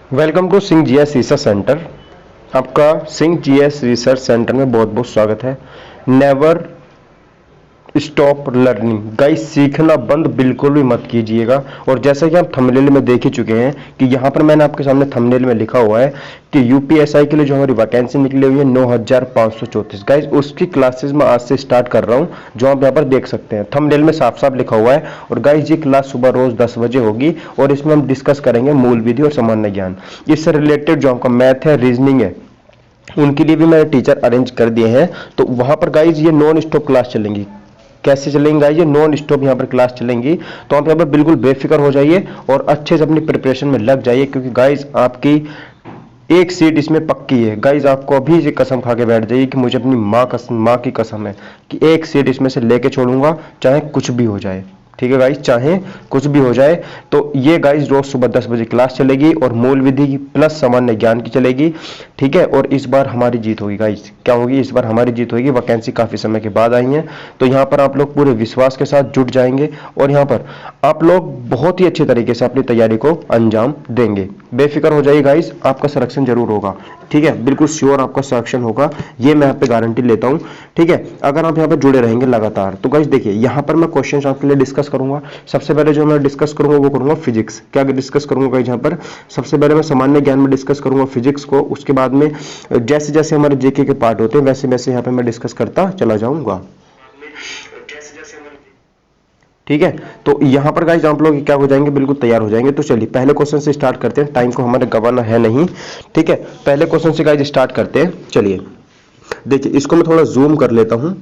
Welcome to Singh GS research centre. आपका Singh GS research centre में बहुत बहुत स्वागत है। नेवर स्टॉप लर्निंग गाइस, सीखना बंद बिल्कुल भी मत कीजिएगा। और जैसा कि आप थंबनेल में देख ही चुके हैं कि यहाँ पर मैंने आपके सामने थंबनेल में लिखा हुआ है कि यूपीएसआई के लिए जो हमारी वैकेंसी निकली हुई है 9534 गाइस, उसकी क्लासेस मैं आज से स्टार्ट कर रहा हूँ, जो आप यहाँ पर देख सकते हैं। थंबनेल में साफ साफ लिखा हुआ है। और गाइस, ये क्लास सुबह रोज 10 बजे होगी और इसमें हम डिस्कस करेंगे मूल विधि और सामान्य ज्ञान। इससे रिलेटेड जो आपका मैथ है, रीजनिंग है, उनके लिए भी मैंने टीचर अरेंज कर दिए हैं। तो वहां पर गाइज ये नॉन स्टॉप क्लास चलेंगी। कैसे चलेंगी गाइज? ये नॉन स्टॉप यहाँ पर क्लास चलेंगी। तो आप यहाँ पर बिल्कुल बेफिक्र हो जाइए और अच्छे से अपनी प्रिपरेशन में लग जाइए, क्योंकि गाइज आपकी एक सीट इसमें पक्की है। गाइज आपको अभी से कसम खा के बैठ जाइए कि मुझे अपनी माँ की कसम है कि एक सीट इसमें से लेके छोड़ूंगा, चाहे कुछ भी हो जाए। ठीक है गाइज, चाहे कुछ भी हो जाए। तो ये गाइज रोज सुबह 10 बजे क्लास चलेगी और मूल विधि की प्लस सामान्य ज्ञान की चलेगी। ठीक है, और इस बार हमारी जीत होगी गाइज। क्या होगी? इस बार हमारी जीत होगी। वैकेंसी काफी समय के बाद आई है, तो यहाँ पर आप लोग पूरे विश्वास के साथ जुट जाएंगे और यहाँ पर आप लोग बहुत ही अच्छे तरीके से अपनी तैयारी को अंजाम देंगे। बेफिक्र हो जाइए गाइज, आपका सिलेक्शन जरूर होगा। ठीक है, बिल्कुल श्योर आपका सिलेक्शन होगा, ये मैं आप पे गारंटी लेता हूँ। ठीक है, अगर आप यहाँ पर जुड़े रहेंगे लगातार। तो गाइज देखिए, यहाँ पर मैं क्वेश्चन आपके लिए डिस्कस करूंगा। सबसे पहले जो मैं डिस्कस करूंगा वो करूंगा फिजिक्स। क्या डिस्कस करूंगा गाइज? यहाँ पर सबसे पहले मैं सामान्य ज्ञान में डिस्कस करूंगा फिजिक्स को। उसके बाद में जैसे जैसे हमारे जीके के पार्ट होते हैं वैसे वैसे यहाँ पे मैं डिस्कस करता चला जाऊंगा। ठीक है, तो यहाँ पर गाइज आप लोग क्या हो जाएंगे, बिल्कुल तैयार हो जाएंगे। तो चलिए पहले क्वेश्चन से स्टार्ट करते हैं, टाइम को हमारे गंवाना है नहीं। ठीक है, पहले क्वेश्चन से गाइज स्टार्ट करते हैं। चलिए देखिए, इसको मैं थोड़ा जूम कर लेता हूं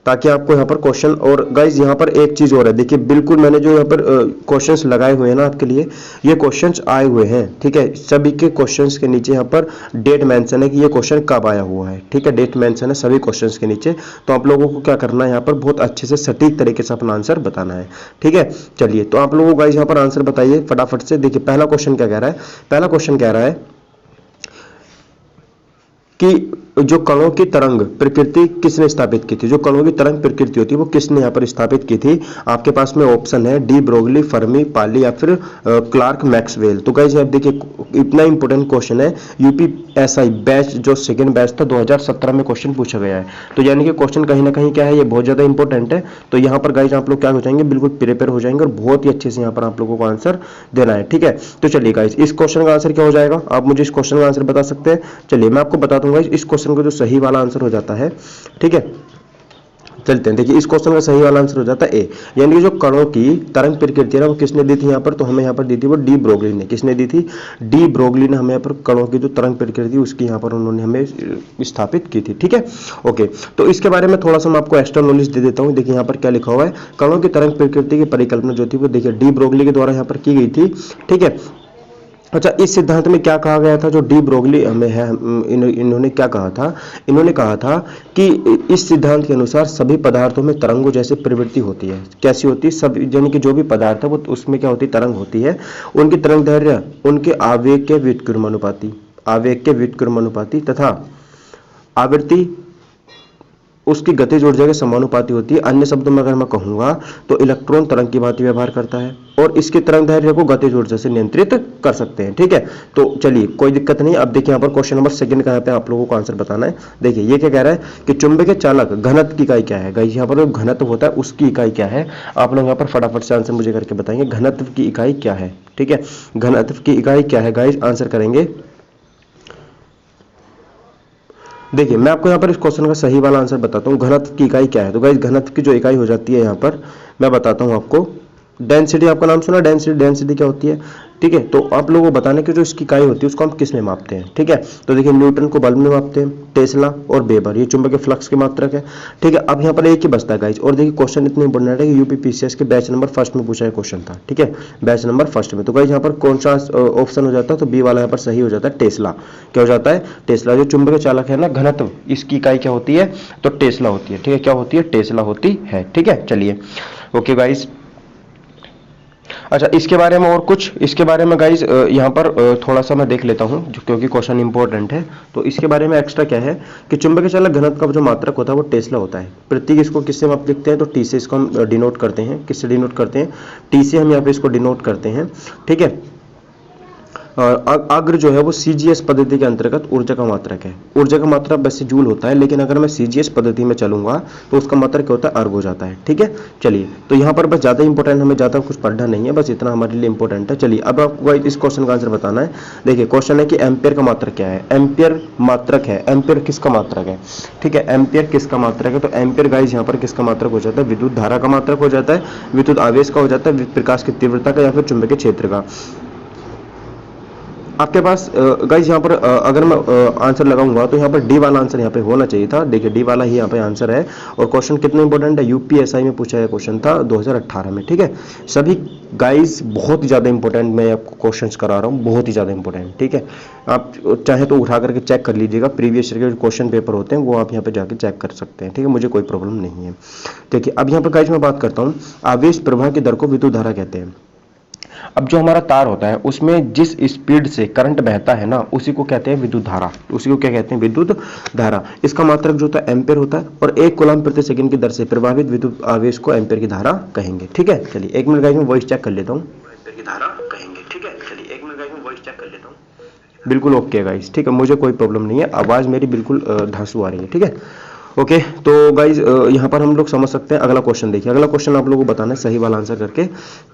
ताकि आपको यहाँ पर क्वेश्चन। और गाइज यहाँ पर एक चीज और है, देखिए बिल्कुल मैंने जो यहाँ पर क्वेश्चंस लगाए हुए हैं ना आपके लिए, ये क्वेश्चंस आए हुए हैं। ठीक है, सभी के क्वेश्चंस के नीचे यहाँ पर डेट मेंशन है कि ये क्वेश्चन कब आया हुआ है। ठीक है, डेट मेंशन है सभी क्वेश्चंस के नीचे। तो आप लोगों को क्या करना है, यहाँ पर बहुत अच्छे से सटीक तरीके से अपना आंसर बताना है। ठीक है, चलिए तो आप लोगों गाइज यहाँ पर आंसर बताइए फटाफट से। देखिए पहला क्वेश्चन क्या कह रहा है? पहला क्वेश्चन कह रहा है कि जो कणों की तरंग प्रकृति किसने स्थापित की थी? जो कणों की तरंग प्रकृति होती है वो किसने यहाँ पर स्थापित की थी? आपके पास में ऑप्शन है डी ब्रोगली, फर्मी, पाली या फिर क्लार्क मैक्सवेल। तो गाइस आप देखिए, इतना इंपॉर्टेंट क्वेश्चन है। यूपीएसआई बैच जो सेकंड बैच था 2017 में क्वेश्चन पूछा गया है। तो यानी कि क्वेश्चन कहीं ना कहीं क्या है, ये बहुत ज्यादा इंपॉर्टेंट है। तो यहाँ पर गाइस आप लोग क्या हो जाएंगे, बिल्कुल प्रिपेयर हो जाएंगे और बहुत ही अच्छे से यहाँ पर आप लोगों को आंसर देना है। ठीक है, तो चलिए गाइस, इस क्वेश्चन का आंसर क्या हो जाएगा? आप मुझे इस क्वेश्चन का आंसर बता सकते हैं? चलिए मैं आपको बता दूंगा इस क्वेश्चन को जो सही वाला आंसर हो जाता है। ठीक है, चलते हैं। देखिए इस क्वेश्चन का सही वाला आंसर हो जाता है ए, यानी कि जो कणों की तरंग प्रकृति है ना वो किसने दी थी यहाँ पर? तो हमें यहाँ पर दी थी वो डी ब्रोगली ने। किसने दी थी? डी ब्रोगली ने हमें यहाँ पर कणों की जो तरंग प्रकृति उसकी यहाँ पर उन्होंने हमें स्थापित की थी। ठीक है, ओके। तो इसके बारे में थोड़ा सा मैं आपको एक्स्ट्रा नॉलेज दे देता हूँ। देखिए यहाँ पर क्या लिखा हुआ है, कणों की तरंग प्रकृति की परिकल्पना जो थी वो देखिए डी ब्रोगली के द्वारा यहाँ पर की गई थी। ठीक है, अच्छा, इस सिद्धांत में क्या कहा गया था? जो डी ब्रोगली हमें है, इन्होंने क्या कहा था? इन्होंने कहा था कि इस सिद्धांत के अनुसार सभी पदार्थों में तरंगों जैसी प्रवृत्ति होती है। कैसी होती है? सब, यानी कि जो भी पदार्थ है वो उसमें क्या होती है, तरंग होती है। उनकी तरंग दैर्घ्य उनके आवेग के व्युत्क्रमानुपाती, आवेग के व्युत्क्रमानुपाती तथा आवृत्ति उसकी गतिज ऊर्जा के समानुपाती होती है। अन्य शब्दों में अगर मैं कहूंगा तो इलेक्ट्रॉन तरंग की भांति व्यवहार करता है और इसके तरंग दैर्घ्य को गतिज ऊर्जा से नियंत्रित कर सकते हैं। ठीक है, तो चलिए कोई दिक्कत नहीं। अब देखिए यहाँ पर क्वेश्चन नंबर सेकंड का यहाँ पे आप लोगों को आंसर बताना है। देखिए ये क्या कह रहा है कि चुंबकीय चालक घनत्व की इकाई क्या है? गाइस यहाँ पर जो घनत्व होता है उसकी इकाई क्या है? आप लोग यहाँ पर फटाफट से आंसर मुझे करके बताएंगे, घनत्व की इकाई क्या है? ठीक है, घनत्व की इकाई क्या है गाइस? आंसर करेंगे। देखिए मैं आपको यहाँ पर इस क्वेश्चन का सही वाला आंसर बताता हूँ। घनत्व की इकाई क्या है? तो गाइस घनत्व की जो इकाई हो जाती है यहाँ पर मैं बताता हूँ आपको, डेंसिटी। आपका नाम सुना डेंसिटी? डेंसिटी क्या होती है? ठीक है, तो आप लोगों को बताने की जो इसकी इकाई होती है उसको हम किस में मापते हैं? ठीक है, तो देखिए न्यूटन को बल्ब में मापते हैं, टेस्ला और वेबर ये चुंबकीय फ्लक्स की मात्रक है। ठीक है, अब यहाँ पर एक ही बचता है गाइस। और देखिए क्वेश्चन इतनी इंपॉर्टेंट है कि यूपीपीसीएस के बैच नंबर फर्स्ट में पूछा है क्वेश्चन था। ठीक है, बैच नंबर फर्स्ट में। तो गाइस यहाँ पर कौन सा ऑप्शन हो जाता है? तो बी वाला यहाँ पर सही हो जाता है, टेस्ला। क्या हो जाता है? टेस्ला। जो चुंबकीय चालक है ना घनत्व, इसकी इकाई क्या होती है? तो टेस्ला होती है। ठीक है, क्या होती है? टेस्ला होती है। ठीक है, चलिए ओके गाइस। अच्छा, इसके बारे में और कुछ, इसके बारे में गाइज यहाँ पर थोड़ा सा मैं देख लेता हूँ क्योंकि क्वेश्चन इंपॉर्टेंट है। तो इसके बारे में एक्स्ट्रा क्या है कि चुंबकीय चालक घनत्व का जो मात्रक होता है वो टेस्ला होता है। प्रतीक इसको किससे आप लिखते हैं? तो टी से इसको हम डिनोट करते हैं। किससे डिनोट करते हैं? टी से हम यहाँ पे इसको डिनोट करते हैं। ठीक है, और अग्र जो है वो सीजीएस पद्धति के अंतर्गत ऊर्जा का मात्रक है। ऊर्जा का मात्रक वैसे जूल होता है, लेकिन अगर मैं सीजीएस पद्धति में चलूंगा तो उसका मात्रक क्या होता है, अर्ग हो जाता है। ठीक है, चलिए तो यहाँ पर बस ज़्यादा इंपॉर्टेंट, हमें ज़्यादा कुछ पढ़ना नहीं है, बस इतना हमारे लिए इंपॉर्टेंट है। चलिए अब आपको इस क्वेश्चन का आंसर बताना है। देखिए क्वेश्चन है कि एम्पियर का मात्रक क्या है। एम्पियर मात्रक है, एम्पियर किसका मात्रक है, ठीक है, एम्पियर किसका मात्रक है। तो एम्पियर गाइस यहाँ पर किसका मात्रक हो जाता है, विद्युत धारा का मात्रक हो जाता है, विद्युत आवेश का हो जाता है, प्रकाश की तीव्रता का या फिर चुंबकीय क्षेत्र का। आपके पास गाइस यहाँ पर अगर मैं आंसर लगाऊंगा तो यहाँ पर डी वाला आंसर यहाँ पे होना चाहिए था। देखिए डी वाला ही यहाँ पे आंसर है। और क्वेश्चन कितना इंपॉर्टेंट है, यूपीएसआई में पूछा गया क्वेश्चन था 2018 में। ठीक है, सभी गाइस बहुत ही ज़्यादा इंपॉर्टेंट मैं आपको क्वेश्चन करा रहा हूँ, बहुत ही ज़्यादा इंपॉर्टेंट। ठीक है, आप चाहे तो उठा करके चेक कर लीजिएगा, प्रीवियस ईयर के जो क्वेश्चन पेपर होते हैं वो आप यहाँ पे जाके चेक कर सकते हैं। ठीक है, मुझे कोई प्रॉब्लम नहीं है। देखिए अब यहाँ पर गाइस मैं बात करता हूँ, आवेश प्रवाह की दर को विद्युत धारा कहते हैं। अब जो हमारा तार होता है उसमें जिस स्पीड से करंट बहता है ना, उसी को कहते हैं विद्युत धारा। उसी को क्या कहते हैं, विद्युत धारा। इसका मात्रक जो होता है एम्पेयर होता है, और 1 कूलम्ब प्रति सेकंड की दर से प्रवाहित विद्युत आवेश को एम्पेयर की धारा कहेंगे। ठीक है, चलिए 1 मिनट गाइस में वॉइस चेक कर लेता हूँ। एम्पेयर की धारा कहेंगे। ठीक है, चलिए 1 मिनट गाइस में वॉइस चेक कर लेता हूँ। बिल्कुल ओके है गाइस, ठीक है, मुझे कोई प्रॉब्लम नहीं है, आवाज मेरी बिल्कुल धांसू आ रही है। ठीक है, ओके तो गाइज यहाँ पर हम लोग समझ सकते हैं। अगला क्वेश्चन देखिए, अगला क्वेश्चन आप लोगों को बताना है सही वाला आंसर करके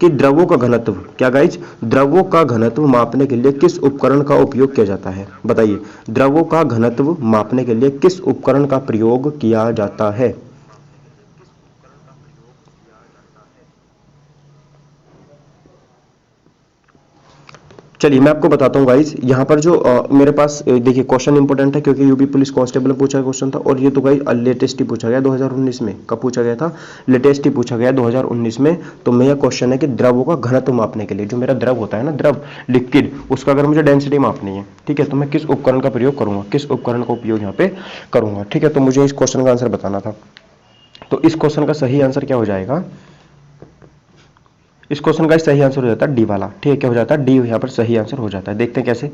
कि द्रवों का घनत्व, क्या गाइज, द्रवों का घनत्व मापने के लिए किस उपकरण का उपयोग किया जाता है। बताइए, द्रवों का घनत्व मापने के लिए किस उपकरण का प्रयोग किया जाता है। चलिए मैं आपको बताता हूँ गाइस, यहाँ पर जो मेरे पास देखिए क्वेश्चन इंपॉर्टेंट है क्योंकि यूपी पुलिस कांस्टेबल में पूछा क्वेश्चन था, और ये तो गाइस लेटेस्ट ही पूछा गया 2019 में। कब पूछा गया था, लेटेस्ट ही पूछा गया 2019 में। तो मेरा क्वेश्चन है कि द्रवों का घनत्व मापने के लिए, जो मेरा द्रव होता है ना, द्रव लिक्विड, उसका अगर मुझे डेंसिटी मापनी है, ठीक है, तो मैं किस उपकरण का प्रयोग करूंगा, किस उपकरण का उपयोग यहाँ पे करूंगा। ठीक है, तो मुझे इस क्वेश्चन का आंसर बताना था। तो इस क्वेश्चन का सही आंसर क्या हो जाएगा, इस क्वेश्चन का सही आंसर हो जाता है डी वाला। ठीक है, क्या हो जाता है, डी यहाँ पर सही आंसर हो जाता है। देखते हैं कैसे।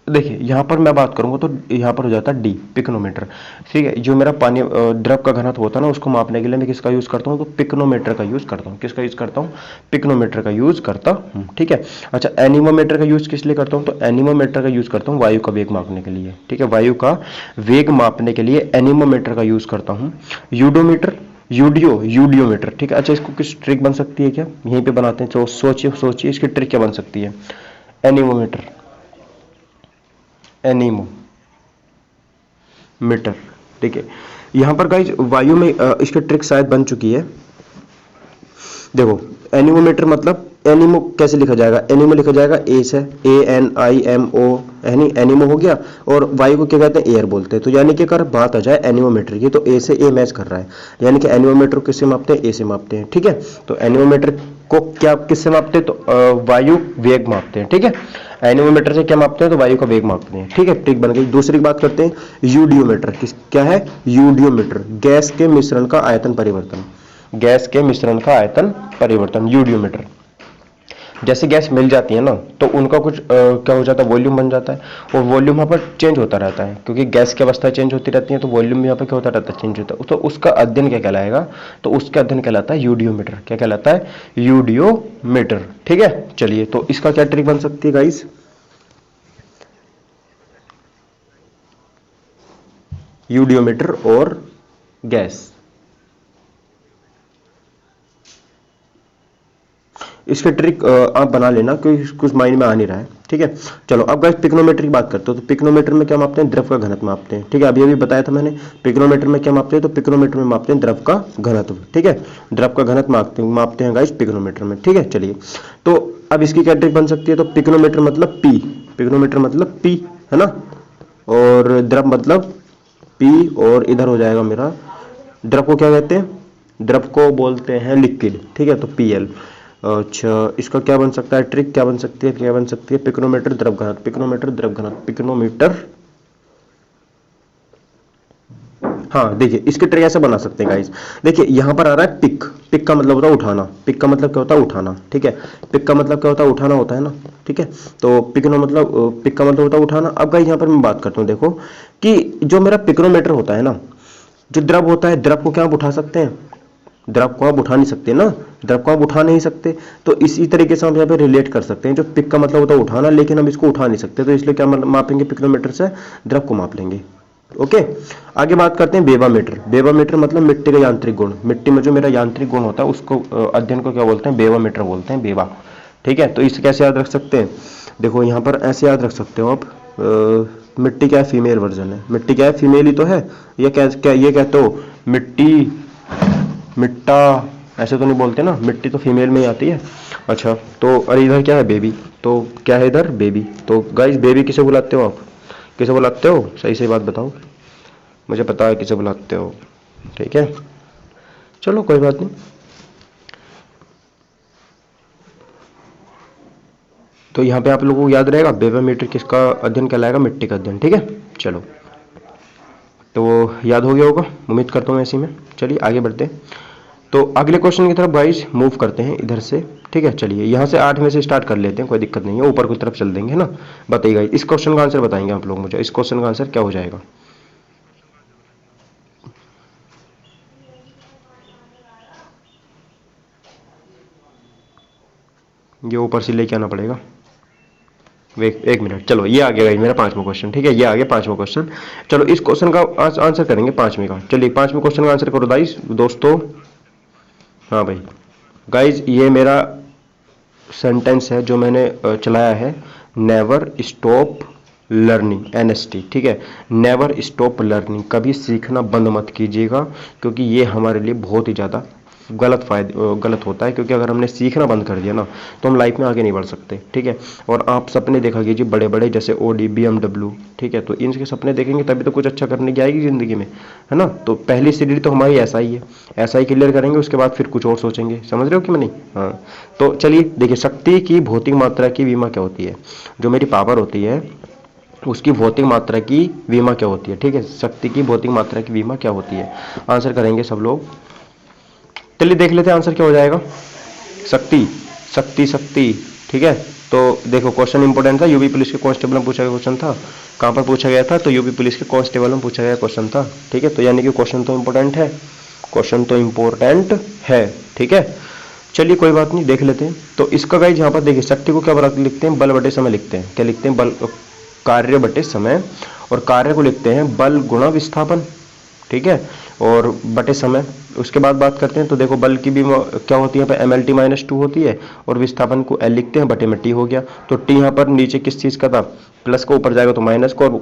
देखिए यहाँ पर मैं बात करूंगा तो यहाँ पर हो जाता है डी, पिकोनोमीटर। ठीक है, जो मेरा पानी द्रव का घनत्व होता है ना, उसको मापने के लिए मैं किसका यूज करता हूँ, तो पिकोनोमीटर का यूज करता हूँ। किसका यूज करता हूँ, पिकोनोमीटर का यूज करता हूँ। ठीक है, अच्छा एनीमोमीटर का यूज किस लिए करता हूँ, तो एनीमोमीटर का यूज करता हूँ वायु का वेग मापने के लिए। ठीक है, वायु का वेग मापने के लिए एनीमोमीटर का यूज करता हूँ। Udometer, eudiometer. ठीक है, अच्छा इसको किस ट्रिक बन सकती है क्या, यहीं पे बनाते हैं। तो सोचिए इसकी ट्रिक क्या बन सकती है। Anemometer, anemometer. ठीक है, यहां पर गाइस वायु में इसकी ट्रिक शायद बन चुकी है। देखो एनीमोमीटर मतलब, एनिमो कैसे लिखा जाएगा, एनिमो लिखा जाएगा ए से, ANIMO, यानी एनिमो हो गया। और वायु को क्या कहते हैं, एयर बोलते हैं। तो यानी कि अगर बात आ जाए एनिमोमीटर की, तो ए से ए मैच कर रहा है, यानी कि एनिमोमीटर किससे मापते हैं, ए से मापते हैं। ठीक है, तो एनिमोमीटर को क्या किससे मापते हैं, तो वायु वेग मापते हैं। ठीक है, एनिमोमीटर से क्या मापते हैं, तो वायु का वेग मापते हैं। ठीक है, ट्रिक बन गई। दूसरी बात करते हैं यूडियोमीटर। क्या है, यूडियोमीटर, गैस के मिश्रण का आयतन परिवर्तन, गैस के मिश्रण का आयतन परिवर्तन, यूडियोमीटर। जैसे गैस मिल जाती है ना, तो उनका कुछ क्या हो जाता है, वॉल्यूम बन जाता है, और वॉल्यूम यहाँ पर चेंज होता रहता है, क्योंकि गैस की अवस्था चेंज होती रहती है, तो वॉल्यूम यहाँ पर क्या होता रहता है, चेंज होता है। तो उसका अध्ययन क्या कहलाएगा, तो उसका अध्ययन कहलाता है यूडियोमीटर। क्या कहलाता है, यूडियोमीटर। ठीक है, चलिए तो इसका क्या ट्रिक बन सकती है गाइस, यूडियोमीटर और गैस, इसकी ट्रिक आप बना लेना, क्योंकि कुछ माइंड में आ नहीं रहा है। ठीक है, चलो अब गाइस पिकोनोमीटर की बात करते हो। तो पिकोनोमीटर में क्या मापते हैं, द्रव का घनत्व मापते हैं। ठीक है, अभी बताया था मैंने, पिकोनोमीटर में क्या मापते हैं, तो पिकोनोमीटर में मापते हैं द्रव का घनत्व। ठीक है, द्रव का घनत्व मापते हैं गाइस पिकोनोमीटर में। ठीक है, चलिए तो अब इसकी क्या ट्रिक बन सकती है, तो पिकोनोमीटर मतलब पी, पिकोनोमीटर मतलब पी है ना, और द्रव मतलब पी, और इधर हो जाएगा मेरा, द्रव को क्या कहते हैं, द्रव को बोलते हैं लिक्विड। ठीक है, तो PL। अच्छा इसका क्या बन सकता है, ट्रिक क्या बन सकती है, क्या बन सकती है, पिकोनोमीटर द्रव घनत्व, पिकोनोमीटर द्रव घनत्व, पिकोनोमीटर। हाँ देखिए इसकी ट्रिक ऐसे बना सकते हैं गाइस। देखिए यहाँ पर आ रहा है पिक, पिक का मतलब होता है उठाना, पिक का मतलब क्या होता है, उठाना। ठीक है, पिक का मतलब क्या होता है, उठाना होता है ना। ठीक है, तो पिकनो मतलब, पिक का मतलब होता है उठाना। अब गाइस यहाँ पर मैं बात करता हूँ, देखो कि जो मेरा पिकोनोमीटर होता है ना, जो द्रव होता है, द्रव को क्या आप उठा सकते हैं, द्रव को आप उठा नहीं सकते ना, द्रव को आप उठा नहीं सकते, तो इसी तरीके से हम यहाँ पे रिलेट कर सकते हैं। जो पिक का मतलब होता है उठाना, लेकिन हम इसको उठा नहीं सकते, तो इसलिए क्या मापेंगे, पिकोमीटर से द्रव को माप लेंगे। ओके, आगे बात करते हैं बेवामीटर। बेवामीटर मतलब मिट्टी का यांत्रिक गुण, मिट्टी में जो मेरा यांत्रिक गुण होता है उसको अध्ययन को क्या बोलते हैं, बेवामीटर बोलते हैं, बेवा। ठीक है, तो इसे कैसे याद रख सकते हैं, देखो यहाँ पर ऐसे याद रख सकते हो आप, मिट्टी क्या है, फीमेल वर्जन है, मिट्टी क्या है, फीमेल ही तो है। ये क्या ये कहते हो मिट्टी, मिट्टा, ऐसे तो नहीं बोलते ना, मिट्टी तो फीमेल में ही आती है। अच्छा, तो और इधर क्या है, बेबी, तो क्या है इधर, बेबी। तो गाइस बेबी किसे बुलाते हो आप, किसे बुलाते हो, सही सही बात बताओ, मुझे पता है किसे बुलाते हो। ठीक है, चलो कोई बात नहीं। तो यहाँ पे आप लोगों को याद रहेगा बेवामीटर किसका अध्ययन कहलाएगा, मिट्टी का अध्ययन। ठीक है, चलो तो याद हो गया होगा, उम्मीद करता हूँ ऐसी में। चलिए आगे बढ़ते हैं, तो अगले क्वेश्चन की तरफ गाइस मूव करते हैं इधर से। ठीक है, चलिए यहाँ से 8 में से स्टार्ट कर लेते हैं, कोई दिक्कत नहीं है, ऊपर की तरफ चल देंगे, है ना। बताइएगा इस क्वेश्चन का आंसर, बताएंगे आप लोग मुझे, इस क्वेश्चन का आंसर क्या हो जाएगा। ये ऊपर से लेके आना पड़ेगा, एक मिनट, चलो ये आ गया मेरा 5वां क्वेश्चन। ठीक है, ये आ गया 5वां क्वेश्चन। चलो इस क्वेश्चन का आंसर करेंगे 5वें का। चलिए 5वें क्वेश्चन का आंसर करो गाइस दोस्तों। हाँ भाई गाइज, ये मेरा सेंटेंस है जो मैंने चलाया है, नेवर स्टॉप लर्निंग, NST। ठीक है, नेवर स्टॉप लर्निंग, कभी सीखना बंद मत कीजिएगा, क्योंकि ये हमारे लिए बहुत ही ज़्यादा गलत होता है, क्योंकि अगर हमने सीखना बंद कर दिया ना तो हम लाइफ में आगे नहीं बढ़ सकते। ठीक है, और आप सपने देखा कीजिए बड़े बड़े, जैसे OD BMW। ठीक है, तो इनके सपने देखेंगे तभी तो कुछ अच्छा करने की आएगी ज़िंदगी में, है ना। तो पहली सीढ़ी तो हमारी ऐसा ही है, ऐसा ही क्लियर करेंगे, उसके बाद फिर कुछ और सोचेंगे, समझ रहे हो कि मैं नहीं। हाँ, तो चलिए देखिए, शक्ति की भौतिक मात्रा की विमा क्या होती है, जो मेरी पावर होती है उसकी भौतिक मात्रा की विमा क्या होती है। ठीक है, शक्ति की भौतिक मात्रा की विमा क्या होती है, आंसर करेंगे सब लोग। चलिए देख लेते हैं आंसर क्या हो जाएगा, शक्ति, शक्ति, शक्ति। ठीक है, तो देखो क्वेश्चन इंपॉर्टेंट था, यूपी पुलिस के कांस्टेबल में पूछा गया क्वेश्चन था। कहाँ पर पूछा गया था, तो यूपी पुलिस के कांस्टेबल में पूछा गया क्वेश्चन था। ठीक है, तो यानी कि क्वेश्चन तो इंपॉर्टेंट है, क्वेश्चन तो इंपॉर्टेंट है। ठीक है, चलिए कोई बात नहीं, देख लेते हैं। तो इसका गाइज यहाँ पर देखिए, शक्ति को क्या लिखते हैं, बल बटे समय लिखते हैं। क्या लिखते हैं, बल, कार्य बटे समय, और कार्य को लिखते हैं बल गुणा विस्थापन। ठीक है, और बटे समय। उसके बाद बात करते हैं, तो देखो बल की भी क्या होती है, यहाँ पे MLT-2 होती है, और विस्थापन को L लिखते हैं, बटे में T हो गया। तो T यहाँ पर नीचे किस चीज़ का था, प्लस को ऊपर जाएगा तो माइनस को, और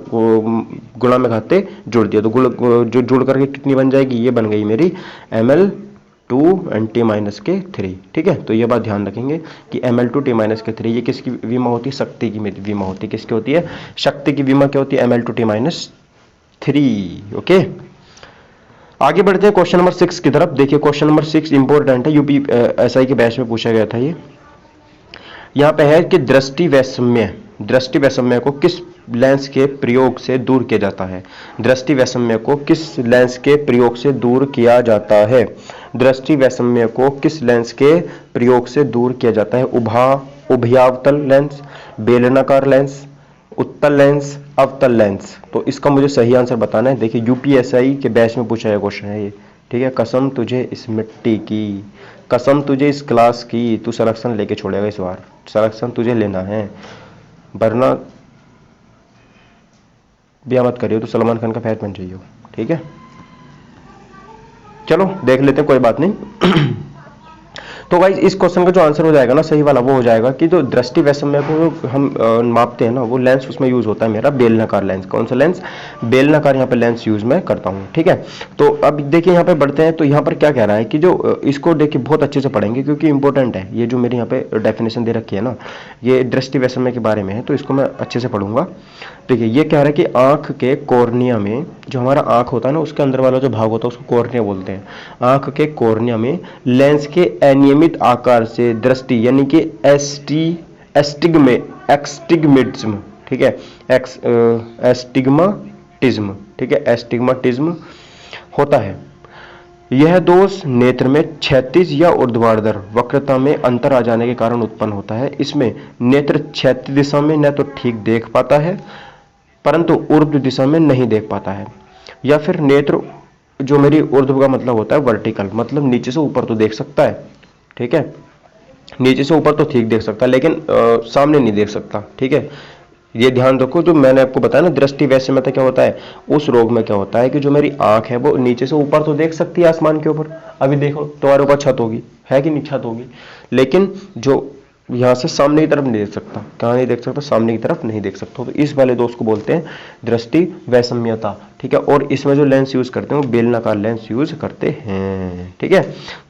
गुणा में खाते जुड़ दिया, तो जो जुड़ करके कितनी बन जाएगी, ये बन गई मेरी ML2 and T-3। ठीक है, तो ये बात ध्यान रखेंगे कि ML2 T-3 ये किसकी विमा होती है, शक्ति की विमा होती है। किसकी होती है, शक्ति की विमा क्या होती है, ML2 T-3। ओके, आगे बढ़ते हैं क्वेश्चन नंबर 6 की तरफ। देखिए क्वेश्चन नंबर 6 इंपॉर्टेंट है, यूपी SI के बैच में पूछा गया था ये। यहाँ पे है कि दृष्टि वैषम्य को किस लेंस के प्रयोग से दूर किया जाता है। दृष्टि वैषम्य को किस लेंस के प्रयोग से दूर किया जाता है, दृष्टि वैषम्य को किस लेंस के प्रयोग से दूर किया जाता है। उभयावतल लेंस, बेलनाकार लेंस, उत्तल लेंस, अवतल लेंस। तो इसका मुझे सही आंसर बताना है। देखिए UPSI के बैच में पूछा गया क्वेश्चन है ये। ठीक है, कसम तुझे इस मिट्टी की, कसम तुझे इस क्लास की, तू सिलेक्शन लेके छोड़ेगा इस बार, सिलेक्शन तुझे लेना है, वरना ब्याह मत करियो तो सलमान खान का फैन बन जाइयो। ठीक है, चलो देख लेते हैं, कोई बात नहीं। तो गाइज इस क्वेश्चन का जो आंसर हो जाएगा ना सही वाला, वो हो जाएगा कि जो दृष्टि वैषम्य को हम मापते हैं ना, वो लेंस उसमें यूज होता है मेरा बेलनाकार लेंस। कौन सा लेंस, बेलनाकार यहाँ पे लेंस यूज मैं करता हूँ। ठीक है, तो अब देखिए यहाँ पे बढ़ते हैं, तो यहाँ पर क्या कह रहा है कि जो इसको देखिए बहुत अच्छे से पढ़ेंगे क्योंकि इंपॉर्टेंट है। ये जो मेरी यहाँ पे डेफिनेशन दे रखी है ना, ये दृष्टि वैषम्य के बारे में है, तो इसको मैं अच्छे से पढ़ूंगा। देखिए ये कह रहा है कि आंख के कॉर्निया में, जो हमारा आंख होता है ना उसके अंदर वाला जो भाग होता है उसको कॉर्निया बोलते हैं। आंख के कॉर्निया में लेंस के अनियमित आकार से दृष्टि यानी कि एस्टिग्मेटिज्म, ठीक है, एस्टिग्माटिज्म, ठीक है, एस्टिग्माटिज्म होता है। यह दोष नेत्र में क्षैतिज या ऊर्ध्वाधर वक्रता में अंतर आ जाने के कारण उत्पन्न होता है। इसमें नेत्र क्षैतिज दिशा में न तो ठीक देख पाता है परंतु ऊर्ध्व दिशा में नहीं देख पाता है, या फिर नेत्र जो मेरी ऊर्ध्व का मतलब होता है वर्टिकल, मतलब नीचे से ऊपर तो देख सकता है, ठीक है, नीचे से ऊपर तो ठीक देख सकता है, लेकिन सामने नहीं देख सकता, ठीक है। ये ध्यान रखो, जो मैंने आपको बताया ना दृष्टि वैषम्यता क्या होता है, उस रोग में क्या होता है कि जो मेरी आंख है वो नीचे से ऊपर तो देख सकती है आसमान के ऊपर, अभी देखो तुम्हारे ऊपर छत होगी, है कि नहीं, छत होगी, लेकिन जो यहाँ से सामने की तरफ नहीं देख सकता, कहाँ नहीं देख सकता, सामने की तरफ नहीं देख सकता, तो इस वाले दोष को बोलते हैं दृष्टि वैषम्यता, ठीक है। और इसमें जो लेंस यूज करते हैं वो बेलनाकार लेंस यूज करते हैं, ठीक है।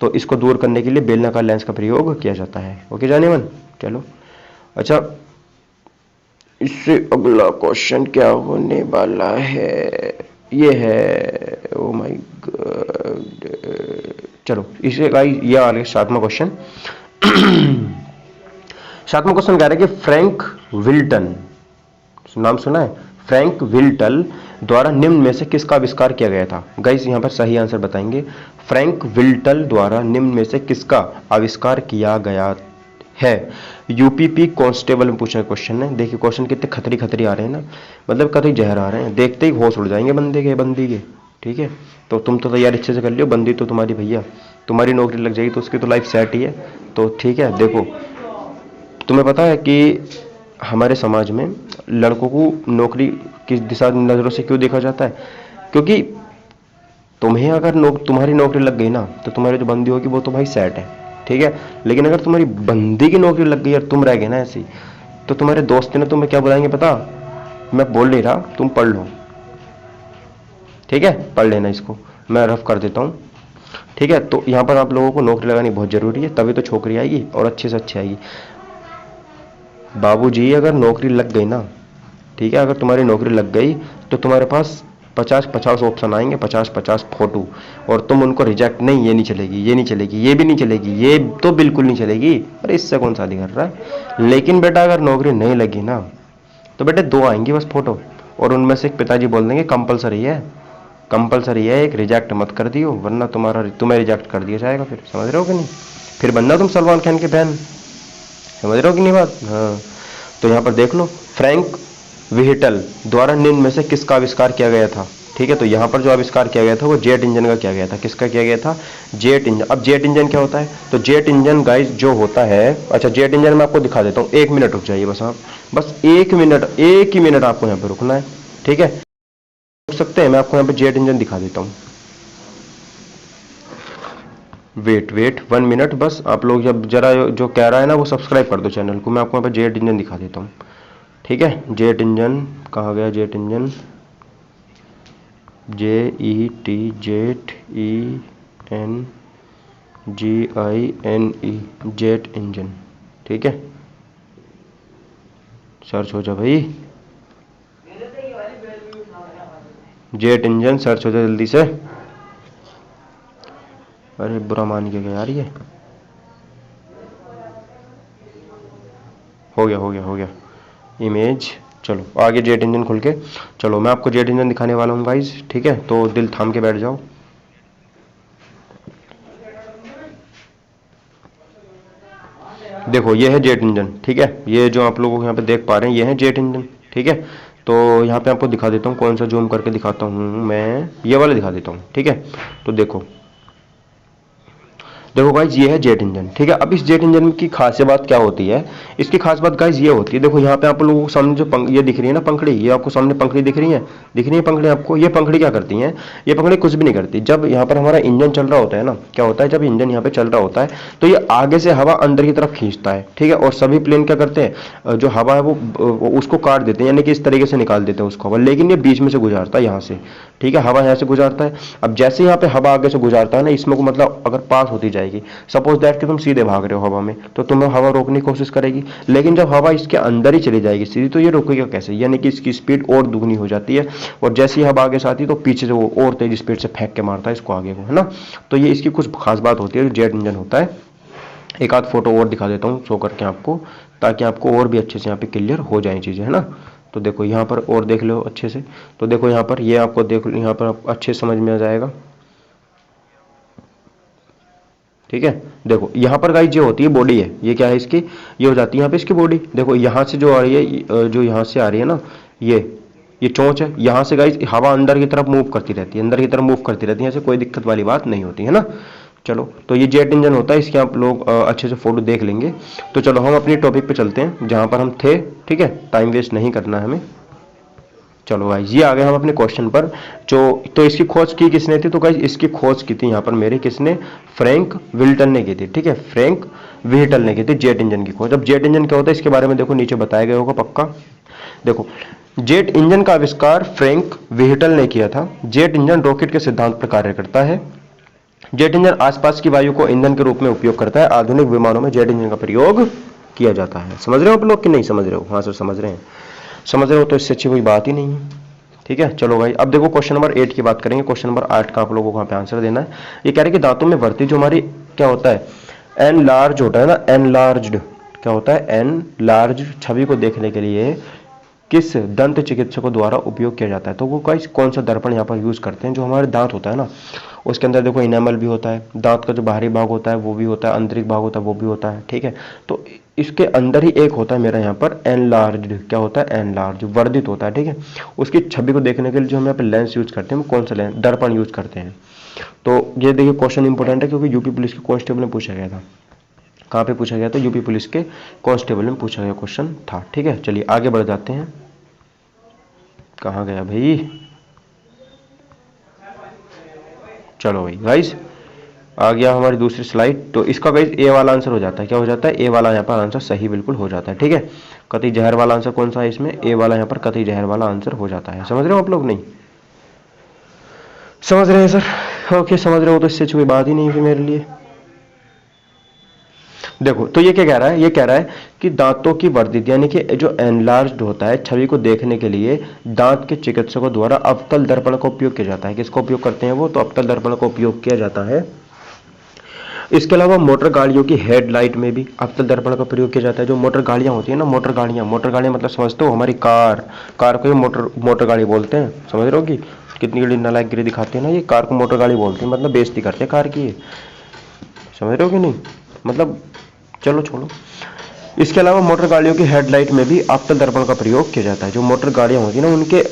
तो इसको दूर करने के लिए बेलनाकार लेंस का प्रयोग किया जाता है। ओके जाने मन, चलो अच्छा, इससे अगला क्वेश्चन क्या होने वाला है, ये है, ओ माय गॉड, चलो इसे गाइस ये आ गया 7वां क्वेश्चन। 7वां क्वेश्चन कह रहा है कि फ्रैंक विल्टन, नाम सुना है, फ्रैंक विल्टन द्वारा निम्न में से किसका आविष्कार किया गया था। गाइस यहाँ पर सही आंसर बताएंगे, फ्रैंक विल्टन द्वारा निम्न में से किसका आविष्कार किया गया है। यूपीपी कांस्टेबल में पूछा क्वेश्चन है, देखिए क्वेश्चन कितने खतरी खतरी आ रहे हैं ना, मतलब कतई जहर आ रहे हैं, देखते ही होश उड़ जाएंगे बंदे के बंदी के, ठीक है। तो तुम तो तैयारी अच्छे से कर लियो, बंदी तो तुम्हारी भैया, तुम्हारी नौकरी लग जाएगी तो उसकी तो लाइफ सेट ही है, तो ठीक है। देखो तुम्हें पता है कि हमारे समाज में लड़कों को नौकरी किस दिशा नजरों से क्यों देखा जाता है, क्योंकि तुम्हें अगर तुम्हारी नौकरी लग गई ना तो तुम्हारी जो बंदी होगी वो तो भाई सेट है, ठीक है। लेकिन अगर तुम्हारी बंदी की नौकरी लग गई और तुम रह गए ना ऐसी, तो तुम्हारे दोस्त ने तुम्हें क्या बुलाएंगे पता, मैं बोल नहीं रहा, तुम पढ़ लो, ठीक है, पढ़ लेना, इसको मैं रफ कर देता हूँ, ठीक है। तो यहाँ पर आप लोगों को नौकरी लगानी बहुत जरूरी है, तभी तो छोकरी आएगी और अच्छे से अच्छी आएगी। बाबूजी अगर नौकरी लग गई ना, ठीक है, अगर तुम्हारी नौकरी लग गई तो तुम्हारे पास 50-50 ऑप्शन आएंगे, 50-50 फोटो, और तुम उनको रिजेक्ट, नहीं ये नहीं चलेगी, ये नहीं चलेगी, ये भी नहीं चलेगी, ये तो बिल्कुल नहीं चलेगी, अरे इससे कौन शादी कर रहा है। लेकिन बेटा अगर नौकरी नहीं लगी ना तो बेटे 2 आएंगी बस फोटो, और उनमें से एक पिताजी बोल देंगे कंपलसरी है, कंपलसरी है, एक रिजेक्ट मत कर दियो वरना तुम्हें रिजेक्ट कर दिया जाएगा, फिर समझ रहे हो कि नहीं, फिर बनना तुम सलमान खान की बहन, समझ रहे हो कि नहीं बात। हाँ, तो यहाँ पर देख लो, फ्रैंक विहिटल द्वारा निम्न में से किसका आविष्कार किया गया था, ठीक है। तो यहाँ पर जो आविष्कार किया गया था वो जेट इंजन का किया गया था, किसका किया गया था, जेट इंजन। अब जेट इंजन क्या होता है, तो जेट इंजन गाइस जो होता है, अच्छा जेट इंजन मैं आपको दिखा देता हूँ, 1 मिनट रुक जाइए बस आप, बस 1 मिनट, 1 ही मिनट आपको यहाँ पर रुकना है, ठीक है, रुक सकते हैं, मैं आपको यहाँ पे जेट इंजन दिखा देता हूँ, वेट 1 मिनट बस, आप लोग जब जरा जो कह रहा है ना वो सब्सक्राइब कर दो चैनल को, मैं आपको यहाँ पे जेट इंजन दिखा देता हूँ, ठीक है। जेट इंजन कहाँ गया, jet engine, JET, jet ENGINE, jet engine, ठीक है, सर्च हो जा भाई, जेट इंजन सर्च हो जा जल्दी से, अरे बुरा मान के गया यार, ये हो गया इमेज, चलो आगे जेट इंजन खुल के, चलो मैं आपको जेट इंजन दिखाने वाला हूँ गाइस, ठीक है, तो दिल थाम के बैठ जाओ। देखो ये है जेट इंजन, ठीक है, ये जो आप लोगों को यहाँ पे देख पा रहे हैं ये है जेट इंजन, ठीक है। तो यहाँ पे आपको दिखा देता हूँ, कौन सा जूम करके दिखाता हूँ मैं, ये वाला दिखा देता हूँ, ठीक है। तो देखो गाइज ये है जेट इंजन, ठीक है। अब इस जेट इंजन की खास बात क्या होती है, इसकी खास बात गाइज ये होती है, देखो यहाँ पे आप लोगों को सामने जो ये दिख रही है ना पंखड़ी, ये आपको सामने पंखड़ी दिख रही है पंखड़ी आपको, ये पंखड़ी क्या करती है, ये पंखड़ी कुछ भी नहीं करती। जब यहाँ पर हमारा इंजन चल रहा होता है ना, क्या होता है, जब इंजन यहाँ पे चल रहा होता है तो ये आगे से हवा अंदर की तरफ खींचता है, ठीक है, और सभी प्लेन क्या करते हैं, जो हवा है वो उसको काट देते हैं, यानी कि इस तरीके से निकाल देते हैं उसको हवा, लेकिन ये बीच में से गुजारता है यहाँ से, ठीक है, हवा यहाँ से गुजारता है। अब जैसे यहाँ पे हवा आगे से गुजारता है ना, इसमें को मतलब अगर पास होती जाएगी, सपोज दैट कि तुम सीधे भाग रहे हो हवा में, तो तुम्हें हवा रोकने की कोशिश करेगी, लेकिन जब हवा इसके अंदर ही चली जाएगी सीधी, तो ये रोकेगा कैसे, यानी कि इसकी स्पीड और दुगनी हो जाती है, और जैसे ही हवा आगे से आती है तो पीछे से वो और तेज स्पीड से फेंक के मारता है इसको आगे को, है ना। तो ये इसकी कुछ खास बात होती है जो जेट इंजन होता है। एक आध फोटो और दिखा देता हूँ शो करके आपको, ताकि आपको और भी अच्छे से यहाँ पे क्लियर हो जाए चीज़ें, है ना। तो देखो यहाँ पर और देख लो अच्छे से, तो देखो यहाँ पर ये आपको देख लो, यहाँ पर आप अच्छे समझ में आ जाएगा, ठीक है। देखो यहाँ पर गाइस जो होती है बॉडी है, ये क्या है इसकी, ये हो जाती है यहाँ पे इसकी बॉडी। देखो यहाँ से जो आ रही है, जो यहाँ से आ रही है ना, ये ये चोंच है, यहाँ से गाइस हवा अंदर की तरफ मूव करती रहती है, अंदर की तरफ मूव करती रहती है, ऐसे कोई दिक्कत वाली बात नहीं होती है ना। चलो, तो ये जेट इंजन होता है, इसके आप लोग अच्छे से फोटो देख लेंगे। तो चलो हम अपने टॉपिक पे चलते हैं जहाँ पर हम थे, ठीक है, टाइम वेस्ट नहीं करना है हमें। चलो गाइस, ये आ गए हम अपने क्वेश्चन पर। जो तो इसकी खोज की किसने थी, तो गाइस इसकी खोज की थी यहाँ पर मेरे किसने, फ्रैंक विल्टन ने की थी, ठीक है, फ्रैंक व्हिटल ने की थी जेट इंजन की खोज। अब जेट इंजन क्या होता है इसके बारे में देखो नीचे बताया गया होगा पक्का। देखो, जेट इंजन का आविष्कार फ्रैंक व्हिटल ने किया था। जेट इंजन रॉकेट के सिद्धांत पर कार्य करता है। जेट इंजन आसपास की वायु को ईंधन के रूप में उपयोग करता है। आधुनिक विमानों में जेट इंजन का प्रयोग किया जाता है। समझ रहे हो आप लोग कि नहीं समझ रहे हो? हाँ सर समझ रहे हैं। समझ रहे हो तो इससे अच्छी कोई बात ही नहीं है, ठीक है। चलो भाई, अब देखो क्वेश्चन नंबर 8 की बात करेंगे। क्वेश्चन नंबर 8 का आप लोगों को वहां पे आंसर देना है। ये कह रहे हैं कि दांतों में वृद्धि जो हमारी क्या होता है, एनलार्ज होता है ना, एनलार्ज्ड क्या होता है, एनलार्ज छवि को देखने के लिए किस दंत चिकित्सकों द्वारा उपयोग किया जाता है। तो वो कौन सा दर्पण यहाँ पर यूज करते हैं, जो हमारे दांत होता है ना उसके अंदर देखो इनेमल भी होता है, दांत का जो बाहरी भाग होता है वो भी होता है, आंतरिक भाग होता है वो भी होता है, ठीक है। तो इसके अंदर ही एक होता है मेरा यहाँ पर एनलार्ज्ड, क्या होता है, एनलार्ज, वर्धित होता है, ठीक है। उसकी छवि को देखने के लिए जो हम यहाँ पे लेंस यूज करते हैं वो कौन सा लेंस, दर्पण यूज करते हैं। तो ये देखिए क्वेश्चन इंपॉर्टेंट है क्योंकि यूपी पुलिस के कांस्टेबल में पूछा गया था। कहाँ पे पूछा गया था, यूपी पुलिस के कांस्टेबल में पूछा गया क्वेश्चन था, ठीक है। चलिए आगे बढ़ जाते हैं। कहाँ गया भाई, चलो भाई गाइस आ गया हमारी दूसरी स्लाइड। तो इसका गाइस ए वाला आंसर हो जाता है, क्या हो जाता है, ए वाला यहाँ पर आंसर सही बिल्कुल हो जाता है, ठीक है। कतई जहर वाला आंसर कौन सा है इसमें, ए वाला यहाँ पर कतई जहर वाला आंसर हो जाता है। समझ रहे हो आप लोग, नहीं समझ रहे हैं सर? ओके समझ रहे हो तो इससे कोई बात ही नहीं है मेरे लिए। देखो तो ये क्या कह रहा है, ये कह रहा है कि दांतों की वर्धित यानी कि जो एनलार्ज्ड होता है छवि को देखने के लिए दांत के चिकित्सकों द्वारा अवतल दर्पण का उपयोग किया जाता है। किसका उपयोग करते हैं वो, तो अवतल दर्पण का उपयोग किया जाता है। इसके अलावा मोटर गाड़ियों की हेडलाइट में भी अवतल दर्पण का प्रयोग किया जाता है। जो मोटर गाड़ियां होती है ना, मोटर गाड़ियां मतलब समझते हो हमारी कार को मोटर गाड़ी बोलते हैं। समझ रहे हो कि कितनी बड़ी नालायकगिरी दिखाते हैं ना, ये कार को मोटर गाड़ी बोलते हैं, मतलब बेइज्जती करते हैं कार की। समझ रहे हो कि नहीं, मतलब चलो छोड़ो। इसके अलावा मोटर गाड़ियों की हेडलाइट में भी अवतल दर्पण का प्रयोग किया जाता है। जो मोटर गाड़ियां होती है ना उनके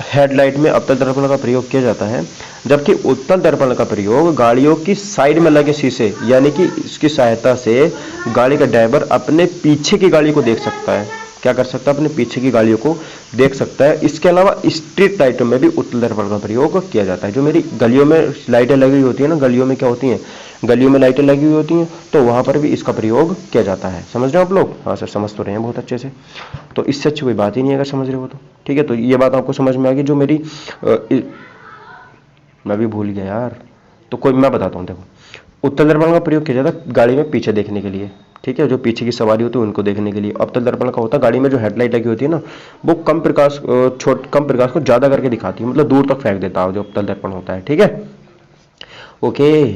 हेडलाइट में अवतल दर्पण का प्रयोग किया जाता है, जबकि उत्तल दर्पण का प्रयोग गाड़ियों की साइड में लगे शीशे यानी कि इसकी सहायता से गाड़ी का ड्राइवर अपने पीछे की गाड़ी को देख सकता है। क्या कर सकता है, अपने पीछे की गाड़ियों को देख सकता है। इसके अलावा स्ट्रीट लाइटों में भी उत्तल दर्पण का प्रयोग किया जाता है। जो मेरी गलियों में लाइटें लगी हुई होती है ना, गलियों में क्या होती हैं, गलियों में लाइटें लगी हुई होती हैं, तो वहां पर भी इसका प्रयोग किया जाता है। समझ रहे हो आप लोग? हाँ सर समझ तो रहे हैं बहुत अच्छे से। तो इससे अच्छी कोई बात ही नहीं है अगर समझ रहे हो तो, ठीक है। तो ये बात आपको समझ में आ गई। जो मेरी मैं भी भूल गया यार, तो कोई मैं बताता हूँ। देखो उत्तल दर्पण का प्रयोग किया जाता है गाड़ी में पीछे देखने के लिए, ठीक है, जो पीछे की सवारी होती है उनको देखने के लिए। अवतल दर्पण का होता है गाड़ी में जो हेडलाइट लगी होती है ना, वो कम प्रकाश को ज्यादा करके दिखाती है, मतलब दूर तक फेंक देता है जो अवतल दर्पण होता है, ठीक है। ओके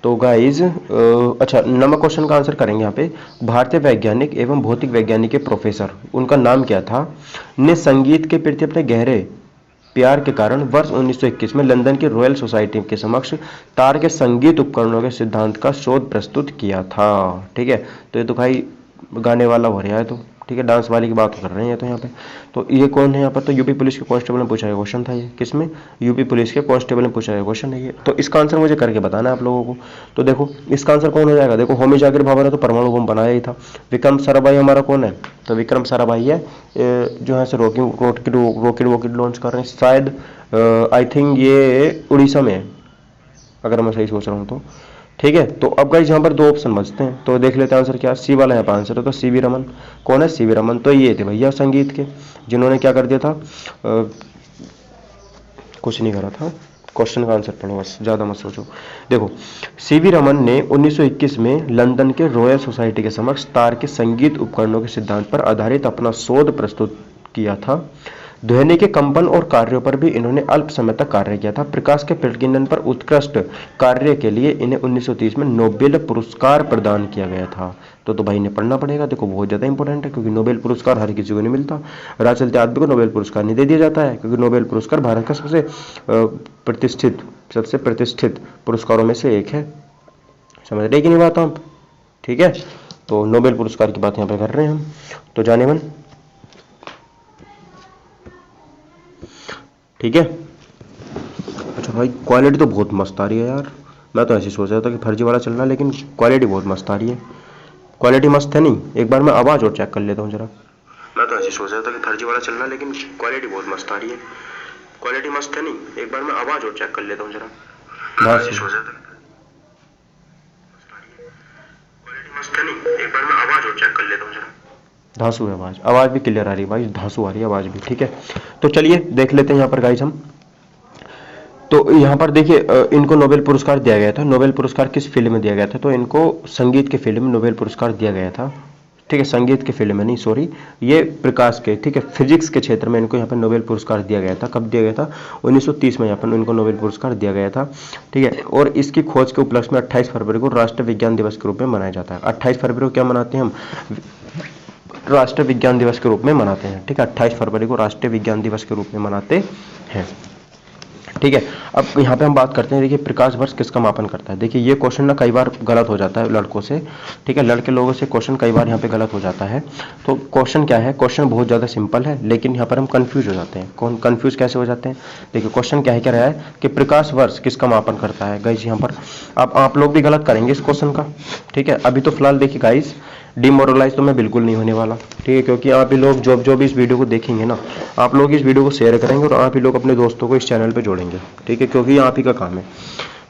तो गाइज अच्छा नंबर क्वेश्चन का आंसर करेंगे यहाँ पे। भारतीय वैज्ञानिक एवं भौतिक वैज्ञानिक के प्रोफेसर, उनका नाम क्या था, ने संगीत के प्रति अपने गहरे प्यार के कारण वर्ष 1921 में लंदन की रॉयल सोसाइटी के समक्ष तार के संगीत उपकरणों के सिद्धांत का शोध प्रस्तुत किया था, ठीक है। तो ये तो भाई गाने वाला हो रहा है, तो ठीक है, डांस वाले की बात कर रहे हैं तो यहाँ पे। तो ये कौन है यहाँ पर, तो यूपी पुलिस के कांस्टेबल ने पूछा गया क्वेश्चन था ये। किसमें, यूपी पुलिस के कांस्टेबल ने पूछा गया क्वेश्चन है ये। तो इसका आंसर मुझे करके बताना है आप लोगों को। तो देखो इसका आंसर कौन हो जाएगा, देखो होमी जाकिर भाभा ने तो परमाणु बम बनाया ही था। विक्रम साराभाई हमारा कौन है, तो विक्रम साराभाई है जो है रॉकेट लॉन्च कर रहे हैं शायद। आई थिंक ये उड़ीसा में है अगर मैं सही सोच रहा हूँ तो, ठीक है। तो अब गाइस यहाँ पर दो ऑप्शन बचते हैं, तो देख लेते हैं आंसर क्या, सी वाला यहाँ पर आंसर है। तो सीवी रमन, कौन है, सीवी रमन। तो ये थे भैया संगीत के, जिन्होंने क्या कर दिया था, कुछ नहीं करा था। क्वेश्चन का आंसर पढ़ो बस, ज्यादा मत सोचो। देखो सीवी रमन ने 1921 में लंदन के रॉयल सोसाइटी के समक्ष तार के संगीत उपकरणों के सिद्धांत पर आधारित अपना शोध प्रस्तुत किया था। ध्वनि के कंपन और कार्यों पर भी इन्होंने अल्प समय तक कार्य किया था। प्रकाश के प्रकीर्णन पर उत्कृष्ट कार्य के लिए इन्हें 1930 में नोबेल पुरस्कार प्रदान किया गया था। तो भाई ने पढ़ना पड़ेगा, देखो बहुत ज्यादा इंपॉर्टेंट है क्योंकि नोबेल पुरस्कार हर किसी को नहीं मिलता। राह चलते आदमी को नोबेल पुरस्कार नहीं दे दिया जाता है, क्योंकि नोबेल पुरस्कार भारत का सबसे प्रतिष्ठित पुरस्कारों में से एक है। समझ रहे कि नहीं बात आप, ठीक है। तो नोबेल पुरस्कार की बात यहाँ पे कर रहे हैं हम। तो जाने मन ठीक है। अच्छा भाई क्वालिटी तो बहुत मस्त आ रही है यार, मैं तो ऐसे ही सोच रहा था कि फर्जी वाला चल रहा है, लेकिन क्वालिटी बहुत मस्त आ रही है। क्वालिटी मस्त है नहीं, एक बार मैं आवाज़ और चेक कर लेता हूँ जरा। मैं तो ऐसे ही सोच रहा था कि फर्जी वाला चल रहा है, लेकिन क्वालिटी बहुत मस्त आ रही है। क्वालिटी मस्त है नहीं, एक बार मैं आवाज़ और चेक कर लेता हूँ जरा। मैं तो ऐसे ही सोच रहा था क्वालिटी मस्त है नहीं, एक बार मैं आवाज़ और चेक कर लेता हूँ जरा। धांसू है आवाज़, आवाज़ भी क्लियर आ रही है भाई, धांसू आ रही है आवाज़ भी, ठीक है। तो चलिए देख लेते हैं यहाँ पर गाइस हम। तो यहाँ पर देखिए इनको नोबेल पुरस्कार दिया गया था। नोबेल पुरस्कार किस फील्ड में दिया गया था? तो इनको संगीत के फील्ड में नोबेल पुरस्कार दिया गया था, ठीक है। संगीत के फील्ड में नहीं, सॉरी, ये प्रकाश के, ठीक है, फिजिक्स के क्षेत्र में इनको यहाँ पर नोबेल पुरस्कार दिया गया था। कब दिया गया था? 1930 में यहाँ पर इनको नोबेल पुरस्कार दिया गया था, ठीक है। और इसकी खोज के उपलक्ष्य में 28 फरवरी को राष्ट्रीय विज्ञान दिवस के रूप में मनाया जाता है। 28 फरवरी को क्या मनाते हैं हम? राष्ट्रीय विज्ञान दिवस के रूप में मनाते हैं, ठीक है। 28 फरवरी को राष्ट्रीय विज्ञान दिवस के रूप में मनाते हैं, ठीक है। अब यहाँ पे हम बात करते हैं, देखिए प्रकाश वर्ष किसका मापन करता है। देखिए ये क्वेश्चन ना कई बार गलत हो जाता है लड़कों से, ठीक है, लड़के लोगों से क्वेश्चन कई बार यहाँ पे गलत हो जाता है। तो क्वेश्चन क्या है? क्वेश्चन बहुत ज़्यादा सिंपल है, लेकिन यहाँ पर हम कंफ्यूज हो जाते हैं। कौन कंफ्यूज कैसे हो जाते हैं? देखिए क्वेश्चन क्या है, कह रहा है कि प्रकाश वर्ष किसका मापन करता है। गाइस यहाँ पर अब आप लोग भी गलत करेंगे इस क्वेश्चन का, ठीक है। अभी तो फिलहाल देखिए गाइस, डिमोरलाइज तो मैं बिल्कुल नहीं होने वाला, ठीक है, क्योंकि आप ही लोग जो भी इस वीडियो को देखेंगे ना, आप लोग इस वीडियो को शेयर करेंगे और आप ही लोग अपने दोस्तों को इस चैनल पे जोड़ेंगे, ठीक है, क्योंकि आप ही का काम है,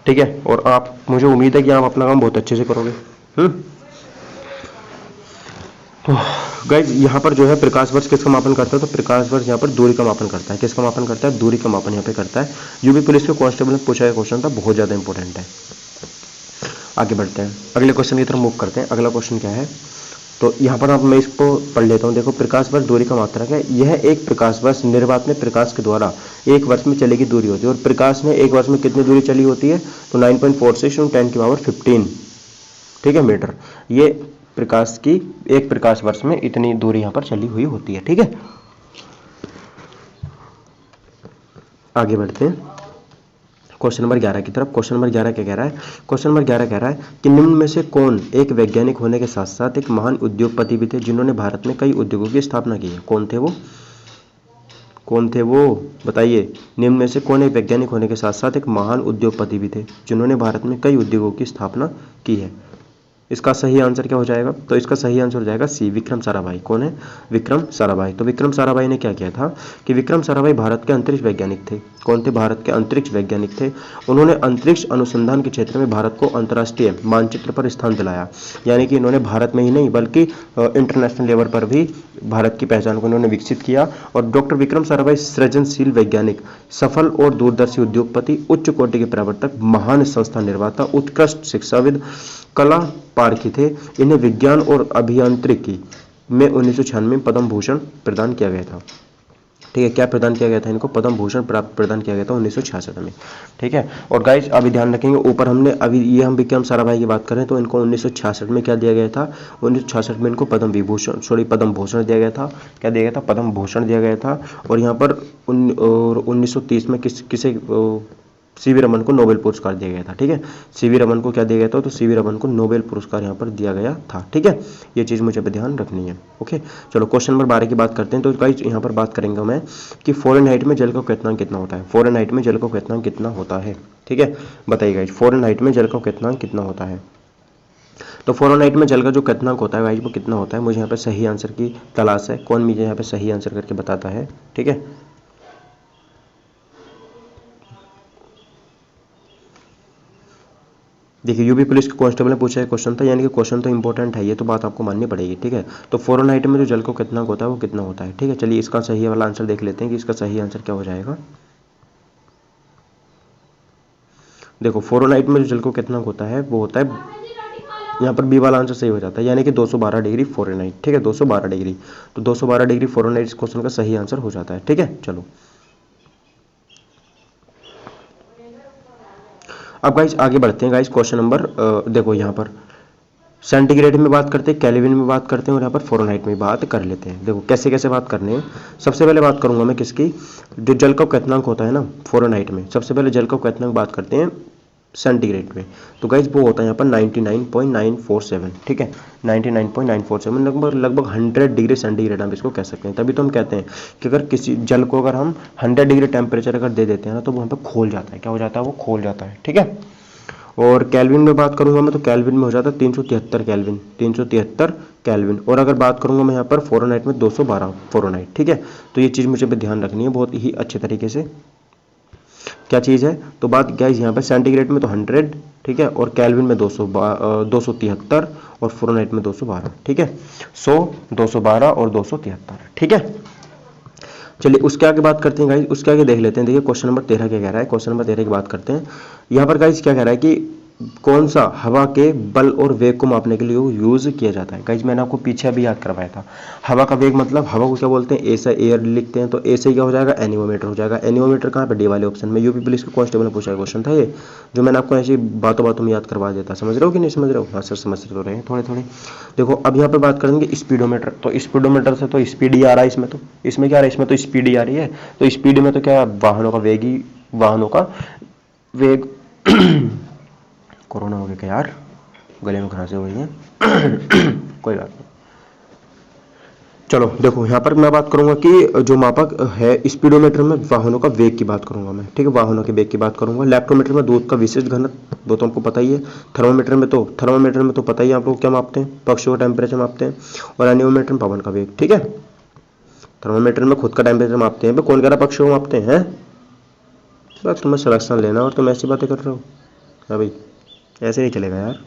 ठीक है। और आप, मुझे उम्मीद है कि आप अपना काम बहुत अच्छे से करोगे। तो गाइज यहाँ पर जो है प्रकाश वर्ष किसका मापन करता है? तो प्रकाश वर्ष यहाँ पर दूरी का मापन करता है। किसका मापन करता है? दूरी का मापन यहाँ पे करता है। यूपी पुलिस के कांस्टेबल में पूछा गया क्वेश्चन था, बहुत ज़्यादा इंपॉर्टेंट है। आगे बढ़ते हैं, अगले क्वेश्चन की तरफ मूव करते हैं। अगला क्वेश्चन क्या है? तो यहाँ पर मैं इसको पढ़ लेता हूँ। देखो प्रकाश वर्ष दूरी का मात्रक है। यह एक प्रकाश वर्ष निर्वात में प्रकाश के द्वारा एक वर्ष में चले की दूरी होती है। और प्रकाश ने एक वर्ष में कितनी दूरी चली होती है? तो 9.46 × 10⁻15, ठीक है, मीटर। ये प्रकाश की एक प्रकाश वर्ष में इतनी दूरी यहाँ पर चली हुई होती है, ठीक है। आगे बढ़ते हैं क्वेश्चन नंबर 11 की तरफ। क्वेश्चन नंबर 11 क्या कह रहा है? क्वेश्चन नंबर 11 कह रहा है कि निम्न में से कौन एक वैज्ञानिक होने के साथ साथ एक महान उद्योगपति भी थे, जिन्होंने भारत में कई उद्योगों की स्थापना की है? कौन थे वो? कौन थे वो? बताइए। निम्न में से कौन एक वैज्ञानिक होने के साथ साथ एक महान उद्योगपति भी थे, जिन्होंने भारत में कई उद्योगों की स्थापना की है? इसका सही आंसर क्या हो जाएगा? तो इसका सही आंसर हो जाएगा सी, विक्रम साराभाई। कौन है? विक्रम साराभाई। तो विक्रम साराभाई ने क्या किया था कि विक्रम साराभाई भारत के अंतरिक्ष वैज्ञानिक थे। कौन थे? भारत के अंतरिक्ष वैज्ञानिक थे। उन्होंने अंतरिक्ष अनुसंधान के क्षेत्र में भारत को अंतर्राष्ट्रीय मानचित्र पर स्थान दिलाया। यानी कि इन्होंने भारत में ही नहीं बल्कि इंटरनेशनल लेवल पर भी भारत की पहचान को इन्होंने विकसित किया। और डॉक्टर विक्रम साराभाई सृजनशील वैज्ञानिक, सफल और दूरदर्शी उद्योगपति, उच्च कोटि के प्रवर्तक, महान संस्था निर्माता, उत्कृष्ट शिक्षाविद, कला पारखी थे। इन्हें विज्ञान और अभियांत्रिकी में 1996 में पद्म भूषण प्रदान किया गया था, ठीक है। क्या प्रदान किया गया था? इनको पद्म भूषण प्रदान किया गया था 1966 में, ठीक है। और गाइस अभी ध्यान रखेंगे, ऊपर हमने अभी ये हम विक्रम साराभाई की बात करें तो इनको 1966 में क्या दिया गया था? 1966 में इनको पद्म भूषण दिया गया था। क्या दिया गया था? पद्म भूषण दिया गया था। और यहाँ पर 1930 में किसे सीवी रमन को नोबेल पुरस्कार दिया गया था, ठीक है। सीवी रमन को क्या दिया गया था? तो सीवी रमन को नोबेल पुरस्कार यहाँ पर दिया गया था, ठीक है। ये चीज़ मुझे ध्यान रखनी है, ओके। चलो क्वेश्चन नंबर 12 की बात करते हैं। तो गाइस यहाँ पर बात करेंगे मैं कि फ़ारेनहाइट में जल का क्वथनांक कितना होता है। फ़ारेनहाइट में जल का क्वथनांक कितना होता है, ठीक है, बताइए गाइस। फ़ारेनहाइट में जल का क्वथनांक कितना होता है? तो फ़ारेनहाइट में जल का जो क्वथनांक होता है गाइस वो कितना होता है? मुझे यहाँ पर सही आंसर की तलाश है। कौन मुझे यहाँ पर सही आंसर करके बताता है, ठीक है। देखिए यूपी पुलिस के कांस्टेबल ने पूछा है क्वेश्चन था, यानी कि क्वेश्चन तो इंपॉर्टेंट है, ये तो बात आपको माननी पड़ेगी, ठीक है। तो फ़ारेनहाइट में जो जल का क्वथनांक होता है वो कितना होता है, ठीक है। चलिए इसका सही वाला आंसर देख लेते हैं कि इसका सही आंसर क्या हो जाएगा। देखो फ़ारेनहाइट में जो जल का क्वथनांक होता है वो होता है, यहाँ पर बी वाला आंसर सही हो जाता है, यानी कि 212 डिग्री फ़ारेनहाइट, ठीक है, 212 डिग्री। तो 212 डिग्री फ़ारेनहाइट इस क्वेश्चन का सही आंसर हो जाता है, ठीक है। चलो अब गाइस आगे बढ़ते हैं गाइस। क्वेश्चन नंबर देखो यहाँ पर सेंटीग्रेड में बात करते हैं, केल्विन में बात करते हैं और यहाँ पर फ़ारेनहाइट में बात कर लेते हैं। देखो कैसे कैसे बात करनी है। सबसे पहले बात करूंगा मैं किसकी? जो जल का क्वथनांक होता है ना फ़ारेनहाइट में, सबसे पहले जल का क्वथनांक बात करते हैं सेंटीग्रेड में। तो गाइज वो होता है यहाँ पर 99.947, ठीक है, 99.947 लगभग 100 डिग्री सेंटीग्रेड हम इसको कह सकते हैं। तभी तो हम कहते हैं कि अगर किसी जल को अगर हम 100 डिग्री टेम्परेचर अगर दे देते हैं ना तो वो वहाँ पे खोल जाता है। क्या हो जाता है? वो खोल जाता है, ठीक है। और केल्विन में बात करूंगा मैं तो केल्विन में हो जाता है 373 केल्विन, 373 केल्विन। और अगर बात करूंगा मैं यहाँ पर फ़ारेनहाइट में 212 फ़ारेनहाइट, ठीक है। तो ये चीज़ मुझे भी ध्यान रखनी है बहुत ही अच्छे तरीके से। क्या चीज़ है? तो बात गाइस यहाँ पर सेंटीग्रेड में तो 100, ठीक है, और केल्विन में 273 और फ़ारेनहाइट में 212, ठीक है। 100, 212 और 273, ठीक है। चलिए उसके आगे बात करते हैं गाइस, उसके आगे देख लेते हैं। देखिए क्वेश्चन नंबर 13 क्या कह रहा है। क्वेश्चन नंबर 13 की बात करते हैं। यहाँ पर गाइस क्या कह रहा है कि कौन सा हवा के बल और वेग को मापने के लिए यूज किया जाता है। गाइस मैंने आपको पीछे अभी याद करवाया था। हवा का वेग मतलब हवा को क्या बोलते हैं? ऐसा एयर लिखते हैं। तो ऐसे क्या हो जाएगा? एनिमोमीटर हो जाएगा। एनिमोमीटर कहाँ पे? डी वाले ऑप्शन में। यूपी पुलिस के कांस्टेबल ने पूछा क्वेश्चन था ये, जो मैंने आपको ऐसी बातों बातों में याद करवा देता। समझ रहे हो कि नहीं समझ रहे हो? हाँ सर समझ तो रहे हैं थोड़े थोड़े। देखो अब यहाँ पे बात करेंगे स्पीडोमीटर। तो स्पीडोमीटर से तो स्पीड ही आ रहा है इसमें। तो इसमें क्या आ रहा है? इसमें तो स्पीड ही आ रही है। तो स्पीड में तो क्या? वाहनों का वेग ही, वाहनों का वेग कोरोना हो गया क्या यार? गले में खराशे हो गई हैं। कोई बात नहीं। चलो देखो यहाँ पर मैं बात करूंगा कि जो मापक है स्पीडोमीटर में वाहनों का वेग की बात करूंगा मैं, ठीक है, वाहनों के वेग की बात करूंगा। लैक्टोमीटर में दूध का विशिष्ट घनत्व, वो तो हमको पता ही है। थर्मोमीटर में तो पता ही है आप लोग क्या मापते हैं? पक्षियों का टेम्परेचर मापते हैं। और एनिमोमीटर में पवन का वेग, ठीक है। थर्मोमीटर में खुद का टेम्परेचर मापते हैं। कौन कह रहा पक्षियों को मापते हैं? बस तुम्हें सिलेक्शन लेना और तुम ऐसी बातें कर रहे हो। हाँ भाई ऐसे नहीं चलेगा यार।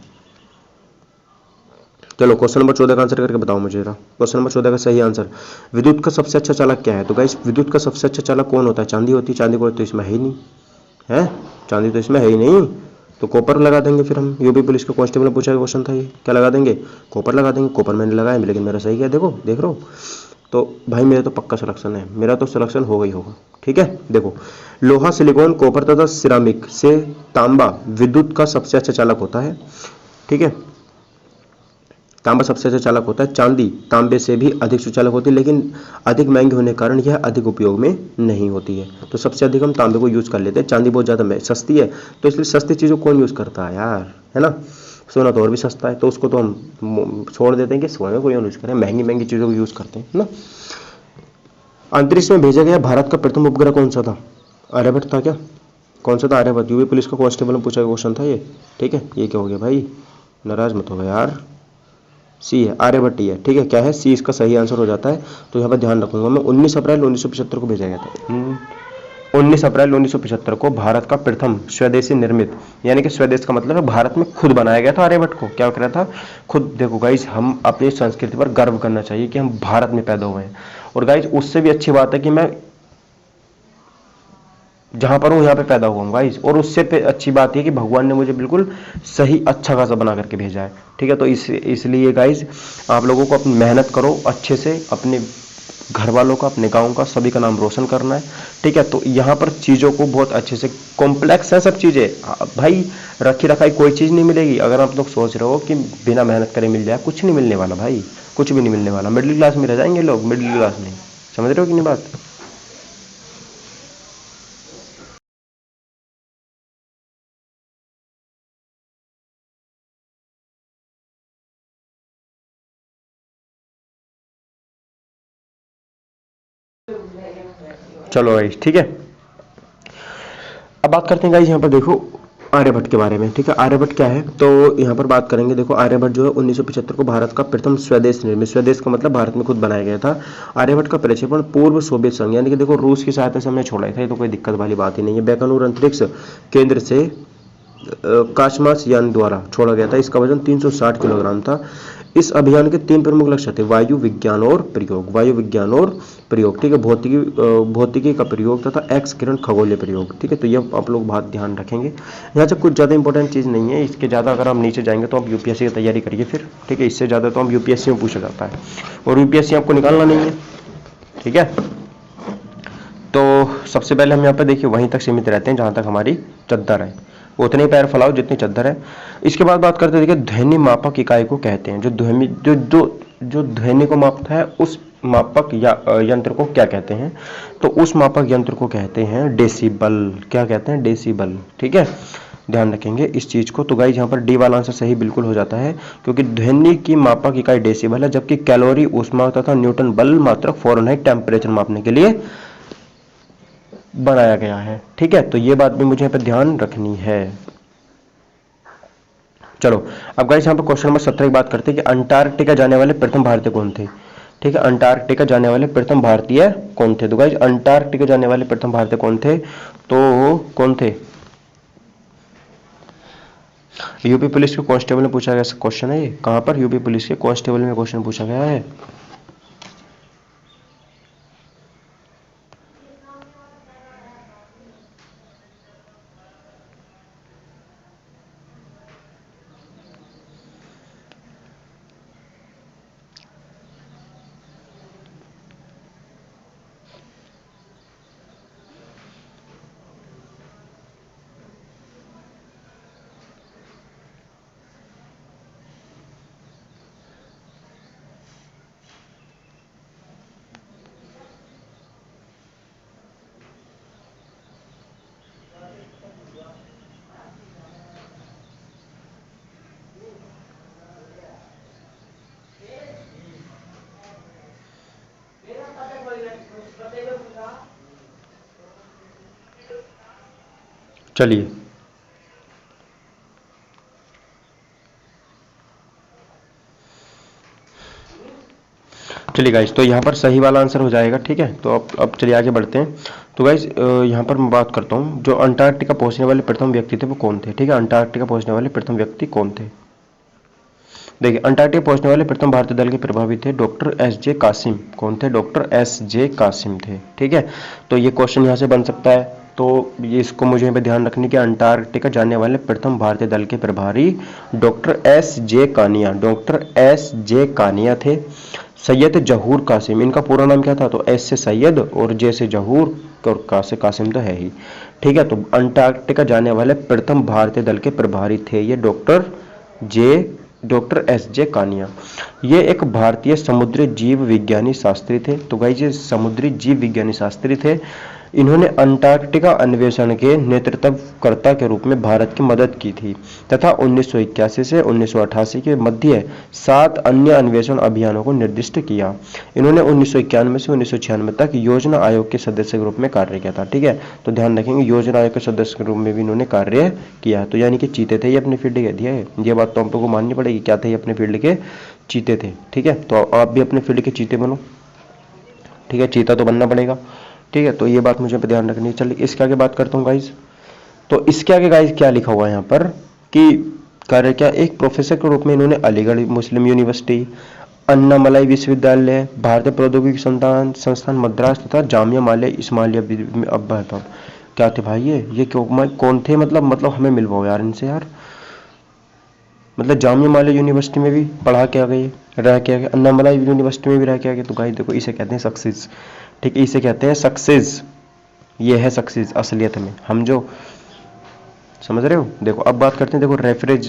चलो क्वेश्चन नंबर 14 का आंसर करके बताओ मुझे जरा। क्वेश्चन नंबर 14 का सही आंसर, विद्युत का सबसे अच्छा चालक क्या है? तो गाइस विद्युत का सबसे अच्छा चालक कौन होता है? चांदी होती है। चांदी को तो इसमें है ही नहीं, है चांदी तो इसमें है ही नहीं। तो कॉपर लगा देंगे फिर हम। यूपी पुलिस के कांस्टेबल ने पूछा क्वेश्चन था ये, क्या लगा देंगे? कॉपर लगा देंगे। कॉपर मैंने लगाया लेकिन मेरा सही गया। देखो देख रहे हो। तो भाई मेरा तो पक्का सिलेक्शन है, मेरा तो सिलेक्शन होगा ही होगा, ठीक है। देखो लोहा, सिलिकॉन, कॉपर तथा सिरामिक से तांबा विद्युत का सबसे अच्छा चालक होता है, ठीक है। तांबा सबसे अच्छा चालक होता है। चांदी तांबे से भी अधिक सुचालक होती है, लेकिन अधिक महंगी होने के कारण यह अधिक उपयोग में नहीं होती है। तो सबसे अधिक हम तांबे को यूज कर लेते हैं। चांदी बहुत ज़्यादा सस्ती है, तो इसलिए सस्ती चीज़ों को कौन यूज़ करता है यार, है ना। सोना तो और भी सस्ता है, तो उसको तो हम छोड़ देते हैं कि सोने को यूज़ करें, महंगी महंगी चीज़ों को यूज़ करते हैं ना। अंतरिक्ष में भेजा गया भारत का प्रथम उपग्रह कौन सा था? आर्यभट्ट था क्या? कौन सा था? आर्यभट्ट। यूपी पुलिस का कांस्टेबल ने पूछा क्वेश्चन था ये, ठीक है। ये क्या हो गया भाई? नाराज मत हो यार। सी है, आर्यभट्ट ही है, ठीक है। क्या है? सी इसका सही आंसर हो जाता है। तो यहाँ पर ध्यान रखूंगा मैं। 19 अप्रैल 1975 को भेजा गया था। 19 अप्रैल 1975 को भारत का प्रथम स्वदेशी निर्मित, यानी कि स्वदेश का मतलब है भारत में खुद बनाया गया था आर्यभट्ट को। क्या कर रहा था? खुद। देखो गाइस हम अपनी संस्कृति पर गर्व करना चाहिए कि हम भारत में पैदा हुए हैं। और गाइस उससे भी अच्छी बात है कि मैं जहां पर हूं यहां पे पैदा हुआ हूं गाइस। और उससे अच्छी बात है कि भगवान ने मुझे बिल्कुल सही अच्छा खासा बना करके भेजा है, ठीक है। तो इसलिए गाइस आप लोगों को अपनी मेहनत करो अच्छे से, अपने घर वालों का, अपने गांव का, सभी का नाम रोशन करना है, ठीक है। तो यहाँ पर चीज़ों को बहुत अच्छे से, कॉम्प्लेक्स है सब चीज़ें भाई, रखी रखाई कोई चीज़ नहीं मिलेगी। अगर आप लोग सोच रहे हो कि बिना मेहनत करे मिल जाए, कुछ नहीं मिलने वाला भाई, कुछ भी नहीं मिलने वाला। मिडिल क्लास में रह जाएंगे लोग, मिडिल क्लास नहीं। समझ रहे हो कि नहीं बात? चलो गाइस ठीक है। अब बात करते हैं गाइस यहाँ पर देखो आर्यभट्ट के बारे में, ठीक है। आर्यभट्ट क्या है? तो यहाँ पर बात करेंगे। देखो आर्यभट्ट जो है 1975 को भारत का प्रथम स्वदेश निर्मित, स्वदेश का मतलब भारत में खुद बनाया गया था। आर्यभट्ट का प्रक्षेपण पूर्व सोवियत संघ यानी कि देखो रूस की सहायता से हमने छोड़ा था, ये तो कोई दिक्कत वाली बात ही नहीं है। बैकनूर अंतरिक्ष केंद्र से काशमास यान द्वारा छोड़ा गया था। इसका वजन 360 किलोग्राम था। इस अभियान के 3 प्रमुख लक्ष्य थे, वायु विज्ञान और प्रयोग, वायु विज्ञान और प्रयोग, ठीक है। भौतिकी का प्रयोग तथा एक्स किरण खगोलीय प्रयोग, ठीक है। तो ये आप लोग बात ध्यान रखेंगे। यहाँ से कुछ ज़्यादा इंपॉर्टेंट चीज़ नहीं है, इसके ज़्यादा अगर हम नीचे जाएंगे तो आप यूपीएससी की तैयारी करिए फिर, ठीक है। इससे ज़्यादा तो हम यूपीएससी में पूछा जाता है और यूपीएससी आपको निकालना नहीं है, ठीक है। तो सबसे पहले हम यहाँ पर देखिए वहीं तक सीमित रहते हैं जहाँ तक हमारी चद्दर है, उतने ही पैर फैलाओ जितनी चद्दर है। इसके बाद बात करते हैं, देखिए ध्वनि मापक इकाई को कहते हैं, जो ध्वनि को मापता है उस मापक या यंत्र को क्या कहते हैं? तो उस मापक यंत्र को कहते हैं डेसिबल। क्या कहते हैं? डेसिबल, ठीक है। ध्यान रखेंगे इस चीज को। तो गाइज यहाँ पर डी वाला आंसर सही बिल्कुल हो जाता है, क्योंकि ध्वनि की मापक इकाई डेसिबल है, जबकि कैलोरी ऊष्मा तथा न्यूटन बल मात्रक फ़ारेनहाइट टेम्परेचर मापने के लिए बनाया गया है। ठीक है, तो ये बात भी मुझे यहाँ पे ध्यान रखनी है। चलो अब गाइस यहाँ पर क्वेश्चन नंबर 17 की बात करते हैं कि अंटार्कटिका जाने वाले प्रथम भारतीय कौन थे। ठीक है, अंटार्कटिका जाने वाले प्रथम भारतीय कौन थे। तो गाइस अंटार्कटिका जाने वाले प्रथम भारतीय कौन थे, तो कौन थे, यूपी पुलिस के कांस्टेबल में पूछा गया क्वेश्चन है ये। कहां पर, यूपी पुलिस के कांस्टेबल में क्वेश्चन पूछा गया है। चलिए चलिए गाइस, तो यहाँ पर सही वाला आंसर हो जाएगा। ठीक है, तो अब चलिए आगे बढ़ते हैं। तो गाइस यहाँ पर मैं बात करता हूँ, जो अंटार्कटिका पहुंचने वाले प्रथम व्यक्ति थे वो कौन थे। ठीक है, अंटार्कटिका पहुंचने वाले प्रथम व्यक्ति कौन थे। देखिए, अंटार्कटिका पहुंचने वाले प्रथम भारतीय दल के प्रभावी थे डॉक्टर एस जे कासिम। कौन थे, डॉक्टर एस जे कासिम थे। ठीक है, तो ये क्वेश्चन यहाँ से बन सकता है। तो ये इसको मुझे यहाँ पे ध्यान रखने की, अंटार्कटिका जाने वाले प्रथम भारतीय दल के प्रभारी doctor S J Kania, doctor S J Kania थे। सैयद जहूर कासिम, इनका पूरा नाम क्या था, तो एस से सैयद और जे से जहूर और का से कासिम तो है ही। ठीक है, तो अंटार्कटिका जाने वाले प्रथम भारतीय दल के प्रभारी थे ये डॉक्टर एस जे कानिया। ये एक भारतीय समुद्री जीव विज्ञानी शास्त्री थे। तो गाइस ये समुद्री जीव विज्ञानी शास्त्री थे। इन्होंने अंटार्कटिका अन्वेषण के नेतृत्वकर्ता के रूप में भारत की मदद की थी तथा 1981 से 1988 के मध्य 7 अन्य अन्वेषण अभियानों को निर्दिष्ट किया। इन्होंने 1991 से 1996 तक योजना आयोग के सदस्य के रूप में कार्य किया था। ठीक है, तो ध्यान रखेंगे योजना आयोग के सदस्य के रूप में भी इन्होंने कार्य किया। तो यानी कि चीते थे ये अपने फील्ड के दिया है, ये बात तो हम लोग को माननी पड़ेगी, क्या थे ये अपने फील्ड के चीते थे। ठीक है, तो आप भी अपने फील्ड के चीते बनो। ठीक है, चीता तो बनना पड़ेगा। ठीक है, तो ये बात मुझे पे ध्यान रखनी है। चलिए इसके आगे बात करता हूँ गाइस। तो इसके आगे गाइस क्या लिखा हुआ है यहाँ पर कि कार्य क्या, एक प्रोफेसर के रूप में इन्होंने अलीगढ़ मुस्लिम यूनिवर्सिटी, अन्नामलाई विश्वविद्यालय, भारतीय प्रौद्योगिकी संस्थान मद्रास तथा जामिया मिलिया इस्माइलिया में अब क्या थे भाई ये क्यों कौन थे, मतलब हमें मिलवाओ यार इनसे यार। मतलब जामिया मिलिया यूनिवर्सिटी में भी पढ़ा के आ गए, रह के आ गए, अन्नामलाई यूनिवर्सिटी में भी रह के आ गए। तो गाइस देखो इसे कहते हैं सक्सेस। ठीक है, इसे कहते हैं सक्सेस, ये है सक्सेस असलियत में, हम जो समझ रहे हो। देखो अब बात करते हैं, देखो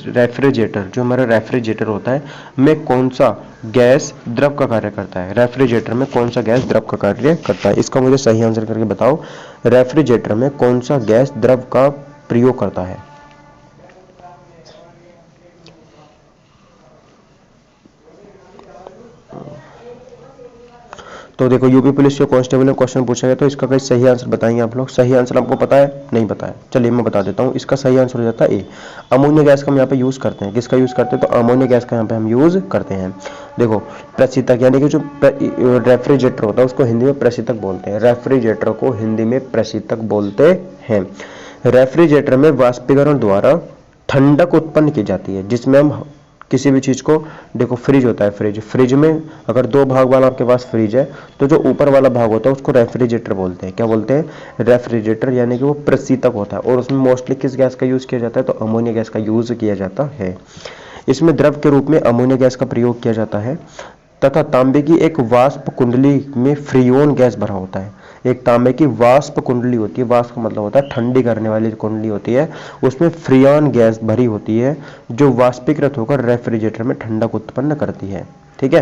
रेफ्रिजरेटर, जो हमारा रेफ्रिजरेटर होता है में कौन सा गैस द्रव का कार्य करता है। रेफ्रिजरेटर में कौन सा गैस द्रव का कार्य करता है, इसका मुझे सही आंसर करके बताओ। रेफ्रिजरेटर में कौन सा गैस द्रव का प्रयोग करता है। तो देखो यूपी पुलिस के कांस्टेबल में क्वेश्चन पूछा गया, तो इसका कहीं सही आंसर बताएंगे आप लोग। सही आंसर आपको पता है, नहीं पता है, चलिए मैं बता देता हूँ। इसका सही आंसर हो जाता है ए, अमोनिया गैस का हम यहाँ पे यूज करते हैं। किसका यूज करते हैं, तो अमोनिया गैस का यहाँ पे हम यूज करते हैं। देखो प्रशीतक, यानी कि जो रेफ्रिजरेटर होता है उसको हिंदी में प्रशीतक बोलते हैं। रेफ्रिजरेटर को हिंदी में प्रशीतक बोलते हैं। रेफ्रिजरेटर में वाष्पीकरण द्वारा ठंडक उत्पन्न की जाती है, जिसमें हम किसी भी चीज को, देखो फ्रिज होता है, फ्रिज में अगर 2 भाग वाला आपके पास फ्रिज है तो जो ऊपर वाला भाग होता है उसको रेफ्रिजरेटर बोलते हैं। क्या बोलते हैं, रेफ्रिजरेटर, यानी कि वो प्रशीतक होता है। और उसमें मोस्टली किस गैस का यूज किया जाता है, तो अमोनिया गैस का यूज किया जाता है। इसमें द्रव के रूप में अमोनिया गैस का प्रयोग किया जाता है तथा तांबे की एक वाष्प कुंडली में फ्रीओन गैस भरा होता है। एक तांबे की वाष्प कुंडली होती है, वाष्प का मतलब होता है ठंडी करने वाली कुंडली होती है, उसमें फ्रीओन गैस भरी होती है जो वाष्पीकृत होकर रेफ्रिजरेटर में ठंडक उत्पन्न करती है। ठीक है,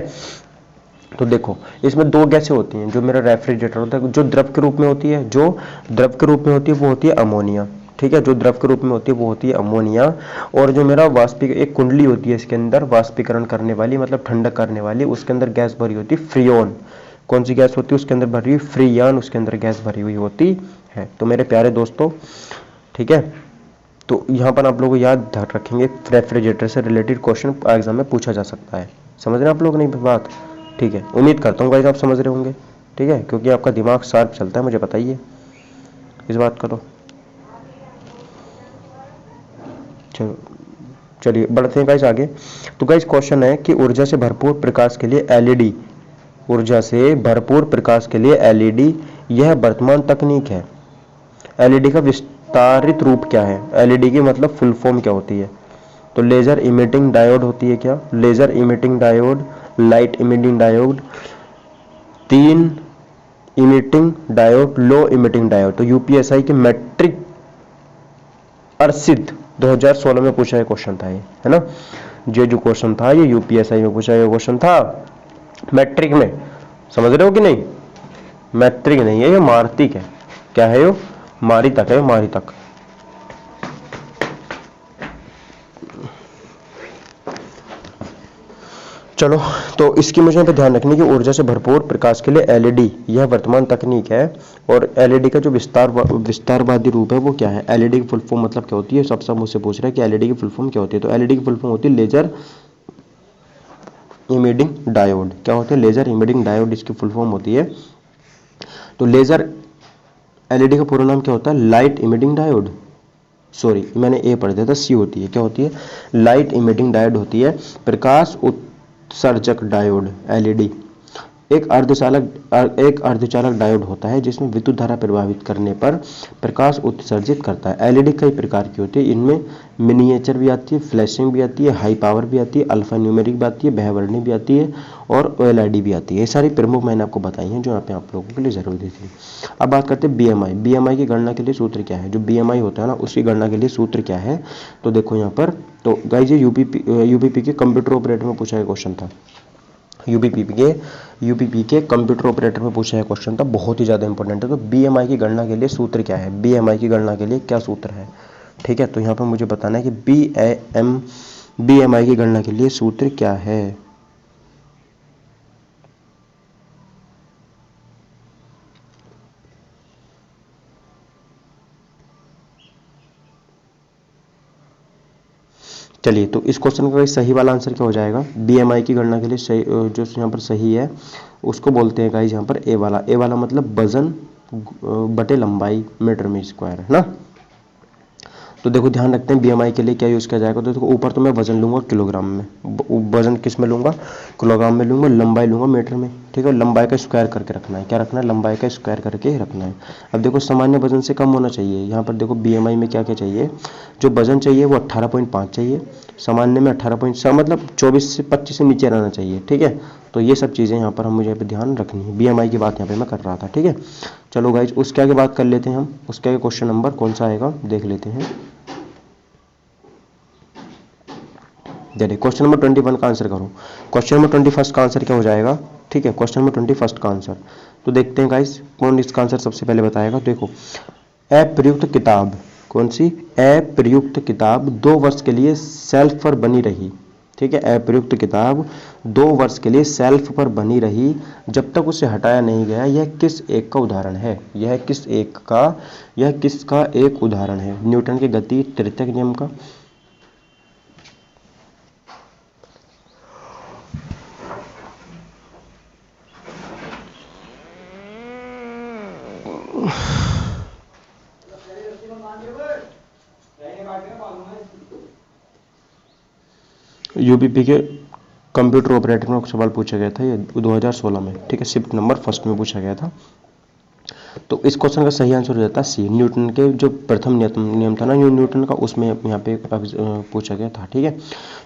तो देखो इसमें 2 गैसें होती हैं जो मेरा रेफ्रिजरेटर होता है, जो द्रव के रूप में होती है, वो होती है अमोनिया। ठीक है। जो द्रव के रूप में होती है वो होती है अमोनिया। और जो मेरा एक कुंडली होती है इसके अंदर वाष्पीकरण करने वाली, मतलब ठंडक करने वाली, उसके अंदर गैस भरी होती है फ्रियोन। कौन सी गैस होती है उसके अंदर भरी हुई? फ्रीयान, उसके अंदर गैस भरी हुई होती है। तो मेरे प्यारे दोस्तों, ठीक है, तो यहाँ पर आप लोगों को याद रखेंगे, रेफ्रिजरेटर से रिलेटेड क्वेश्चन एग्जाम में पूछा जा सकता है। समझ रहे हैं आप लोग नहीं बात? ठीक है, उम्मीद करता हूँ गाइस आप समझ रहे होंगे, ठीक है, क्योंकि आपका दिमाग शार्प चलता है, मुझे पता ही है इस बात का। तो चलो चलिए बढ़ते हैं गाइस आगे। तो गाइस क्वेश्चन है कि ऊर्जा से भरपूर प्रकाश के लिए एलईडी, ऊर्जा से भरपूर प्रकाश के लिए एलईडी यह वर्तमान तकनीक है। एलईडी का विस्तारित रूप क्या है? एलईडी की मतलब फुल फॉर्म क्या होती है? तो लेजर इमिटिंग डायोड होती है क्या? Laser emitting diode, light emitting diode, तीन emitting diode, low emitting diode. तो यूपीएसआई के मैट्रिक अर्सित 2016 में पूछा गया क्वेश्चन था ये, है ना। ये जो क्वेश्चन था ये यूपीएसआई में पूछा गया क्वेश्चन था, मैट्रिक में। समझ रहे हो कि नहीं? मैट्रिक नहीं है ये, मार्तिक है। क्या है यो? मारितक है, मारितक। चलो, तो इसकी मुझे यहाँ पे ध्यान रखने की, ऊर्जा से भरपूर प्रकाश के लिए एलईडी यह वर्तमान तकनीक है। और एलईडी का जो विस्तारवादी रूप है वो क्या है? एलईडी की फुल फॉर्म मतलब क्या होती है? सब मुझसे पूछ रहे हैं कि एलईडी की फुल फॉर्म क्या होती है। तो एलईडी की फुल फॉर्म होती है लेजर इमिटिंग डायोड। क्या होते हैं? लेजर इमिटिंग डायोड इसकी फुल फॉर्म होती है। तो लेजर, एलईडी का पूरा नाम क्या होता है? Light emitting diode. सॉरी, मैंने ए पढ़ दिया था, सी होती है। क्या होती है? लाइट इमिटिंग डायोड होती है। प्रकाश उत्सर्जक डायोड, एलईडी एक अर्धचालक डायोड होता है जिसमें विद्युत धारा प्रवाहित करने पर प्रकाश उत्सर्जित करता है। एलईडी कई प्रकार की होती है, इनमें मिनिएचर भी आती है, फ्लैशिंग भी आती है, हाई पावर भी आती है, अल्फा न्यूमेरिक भी आती है, बहुवर्णीय भी आती है और ओएलईडी भी आती है। ये सारी प्रमुख मैंने आपको बताई हैं जो यहाँ पे आप लोगों के लिए जरूरी थी। अब बात करते हैं बीएमआई। बीएमआई की गणना के लिए सूत्र क्या है? जो बीएमआई होता है ना, उसकी गणना के लिए सूत्र क्या है? तो देखो यहाँ पर, तो गाइस ये यूपीपी के कंप्यूटर ऑपरेटर में पूछा गया क्वेश्चन था। यूपीपी के कंप्यूटर ऑपरेटर में पूछा गया क्वेश्चन था, बहुत ही ज़्यादा इंपॉर्टेंट है। तो बीएमआई की गणना के लिए सूत्र क्या है? बीएमआई की गणना के लिए क्या सूत्र है? ठीक है, तो यहाँ पर मुझे बताना है कि बीएमआई की गणना के लिए सूत्र क्या है। चलिए, तो इस क्वेश्चन का सही वाला आंसर क्या हो जाएगा? बीएमआई की गणना के लिए सही, जो यहाँ पर सही है उसको बोलते हैं गाइस यहाँ पर ए वाला। ए वाला मतलब वजन बटे लंबाई मीटर में स्क्वायर, है ना। तो देखो ध्यान रखते हैं बीएमआई के लिए क्या यूज किया जाएगा। तो देखो ऊपर तो मैं वजन लूंगा किलोग्राम में, वजन किस में लूंगा? किलोग्राम में लूंगा, लंबाई लूंगा मीटर में, ठीक है। लंबाई का स्क्वायर करके रखना है। क्या रखना है? लंबाई का स्क्वायर करके ही रखना है। अब देखो सामान्य वजन से कम होना चाहिए। यहाँ पर देखो बीएमआई में क्या क्या चाहिए? जो वजन चाहिए वो 18.5 चाहिए, सामान्य में 18.7, मतलब 24 से 25 से नीचे रहना चाहिए, ठीक है। तो ये सब चीज़ें यहाँ पर हम मुझे ध्यान रखनी है। बीएमआई की बात यहाँ पे मैं कर रहा था, ठीक है। चलो गाइज, उसके आगे बात कर लेते हैं हम। उसके आगे क्वेश्चन नंबर कौन सा आएगा देख लेते हैं। चलिए, क्वेश्चन नंबर 21 का आंसर करो। क्वेश्चन नंबर 21 का आंसर क्या हो जाएगा? ठीक है, क्वेश्चन नंबर 21 का आंसर तो देखते हैं गाइस, कौन इसका आंसर सबसे पहले बताएगा। देखो, अप्रयुक्त किताब, कौन सी? अप्रयुक्त किताब 2 वर्ष के लिए सेल्फ पर बनी रही, ठीक है। अप्रयुक्त किताब 2 वर्ष के लिए सेल्फ पर बनी रही जब तक उसे हटाया नहीं गया। यह किस एक का उदाहरण है? यह किसका एक उदाहरण है? न्यूटन के गति तृतीयक नियम का, यूपीपी के कंप्यूटर ऑपरेटर में सवाल पूछा गया था ये 2016 में, ठीक है। शिफ्ट नंबर फर्स्ट में पूछा गया था। तो इस क्वेश्चन का सही आंसर हो जाता है सी। न्यूटन के जो प्रथम नियम था ना न्यूटन का, उसमें यहाँ पे पूछा गया था, ठीक है।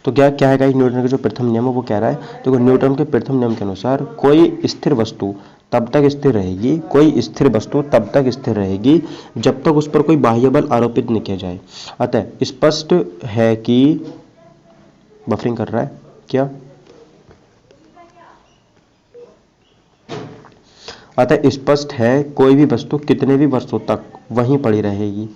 तो क्या है गाइस, न्यूटन का जो प्रथम नियम है वो कह रहा है, देखो न्यूटन के प्रथम नियम के अनुसार कोई स्थिर वस्तु तब तक स्थिर रहेगी, कोई स्थिर वस्तु तब तक स्थिर रहेगी जब तक उस पर कोई बाह्य बल आरोपित नहीं किया जाए। अतः स्पष्ट है कि, बफरिंग कर रहा है क्या? अतः स्पष्ट है कोई भी वस्तु कितने भी वर्षों तक वहीं पड़ी रहेगी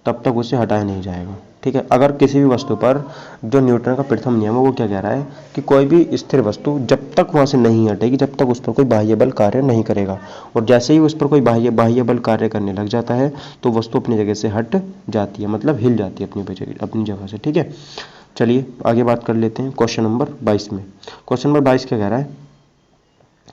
तब तक उसे हटाया नहीं जाएगा। ठीक है, अगर किसी भी वस्तु पर जो न्यूटन का प्रथम नियम है वो क्या कह रहा है कि कोई भी स्थिर वस्तु जब तक वहां से नहीं हटेगी जब तक उस पर कोई बाह्य बल कार्य नहीं करेगा, और जैसे ही उस पर कोई बाह्य बल कार्य करने लग जाता है तो वस्तु अपनी जगह से हट जाती है, मतलब हिल जाती है अपनी जगह से। ठीक है, चलिए आगे बात कर लेते हैं क्वेश्चन नंबर 22 में। क्वेश्चन नंबर 22 क्या कह रहा है,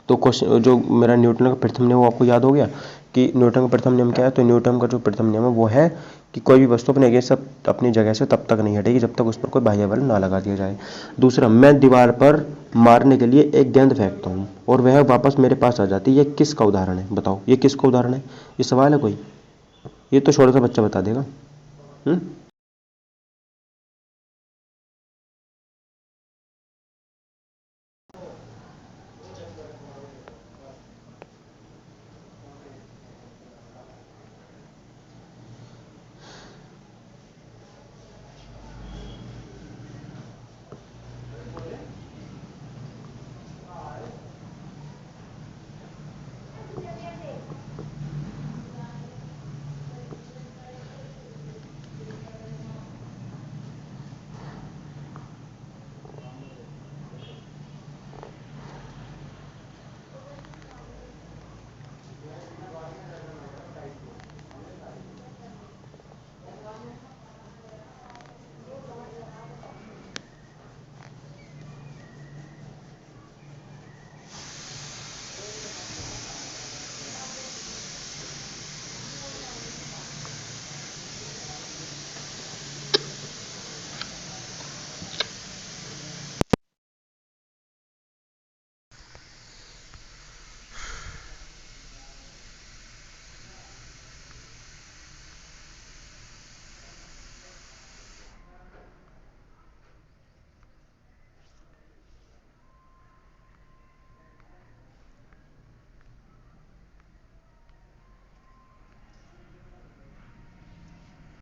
तो क्वेश्चन जो मेरा न्यूटन का प्रथम नियम वो आपको याद हो गया कि न्यूटन का प्रथम नियम क्या है। तो न्यूटन का जो प्रथम नियम है वो है कि कोई भी वस्तु अपनी जगह से तब तक नहीं हटेगी जब तक उस पर कोई बाह्य बल ना लगा दिया जाए। दूसरा, मैं दीवार पर मारने के लिए एक गेंद फेंकता हूँ और वह वापस मेरे पास आ जाती है, ये किसका उदाहरण है? बताओ ये किसका उदाहरण है? ये सवाल है कोई? ये तो छोटा सा बच्चा बता देगा।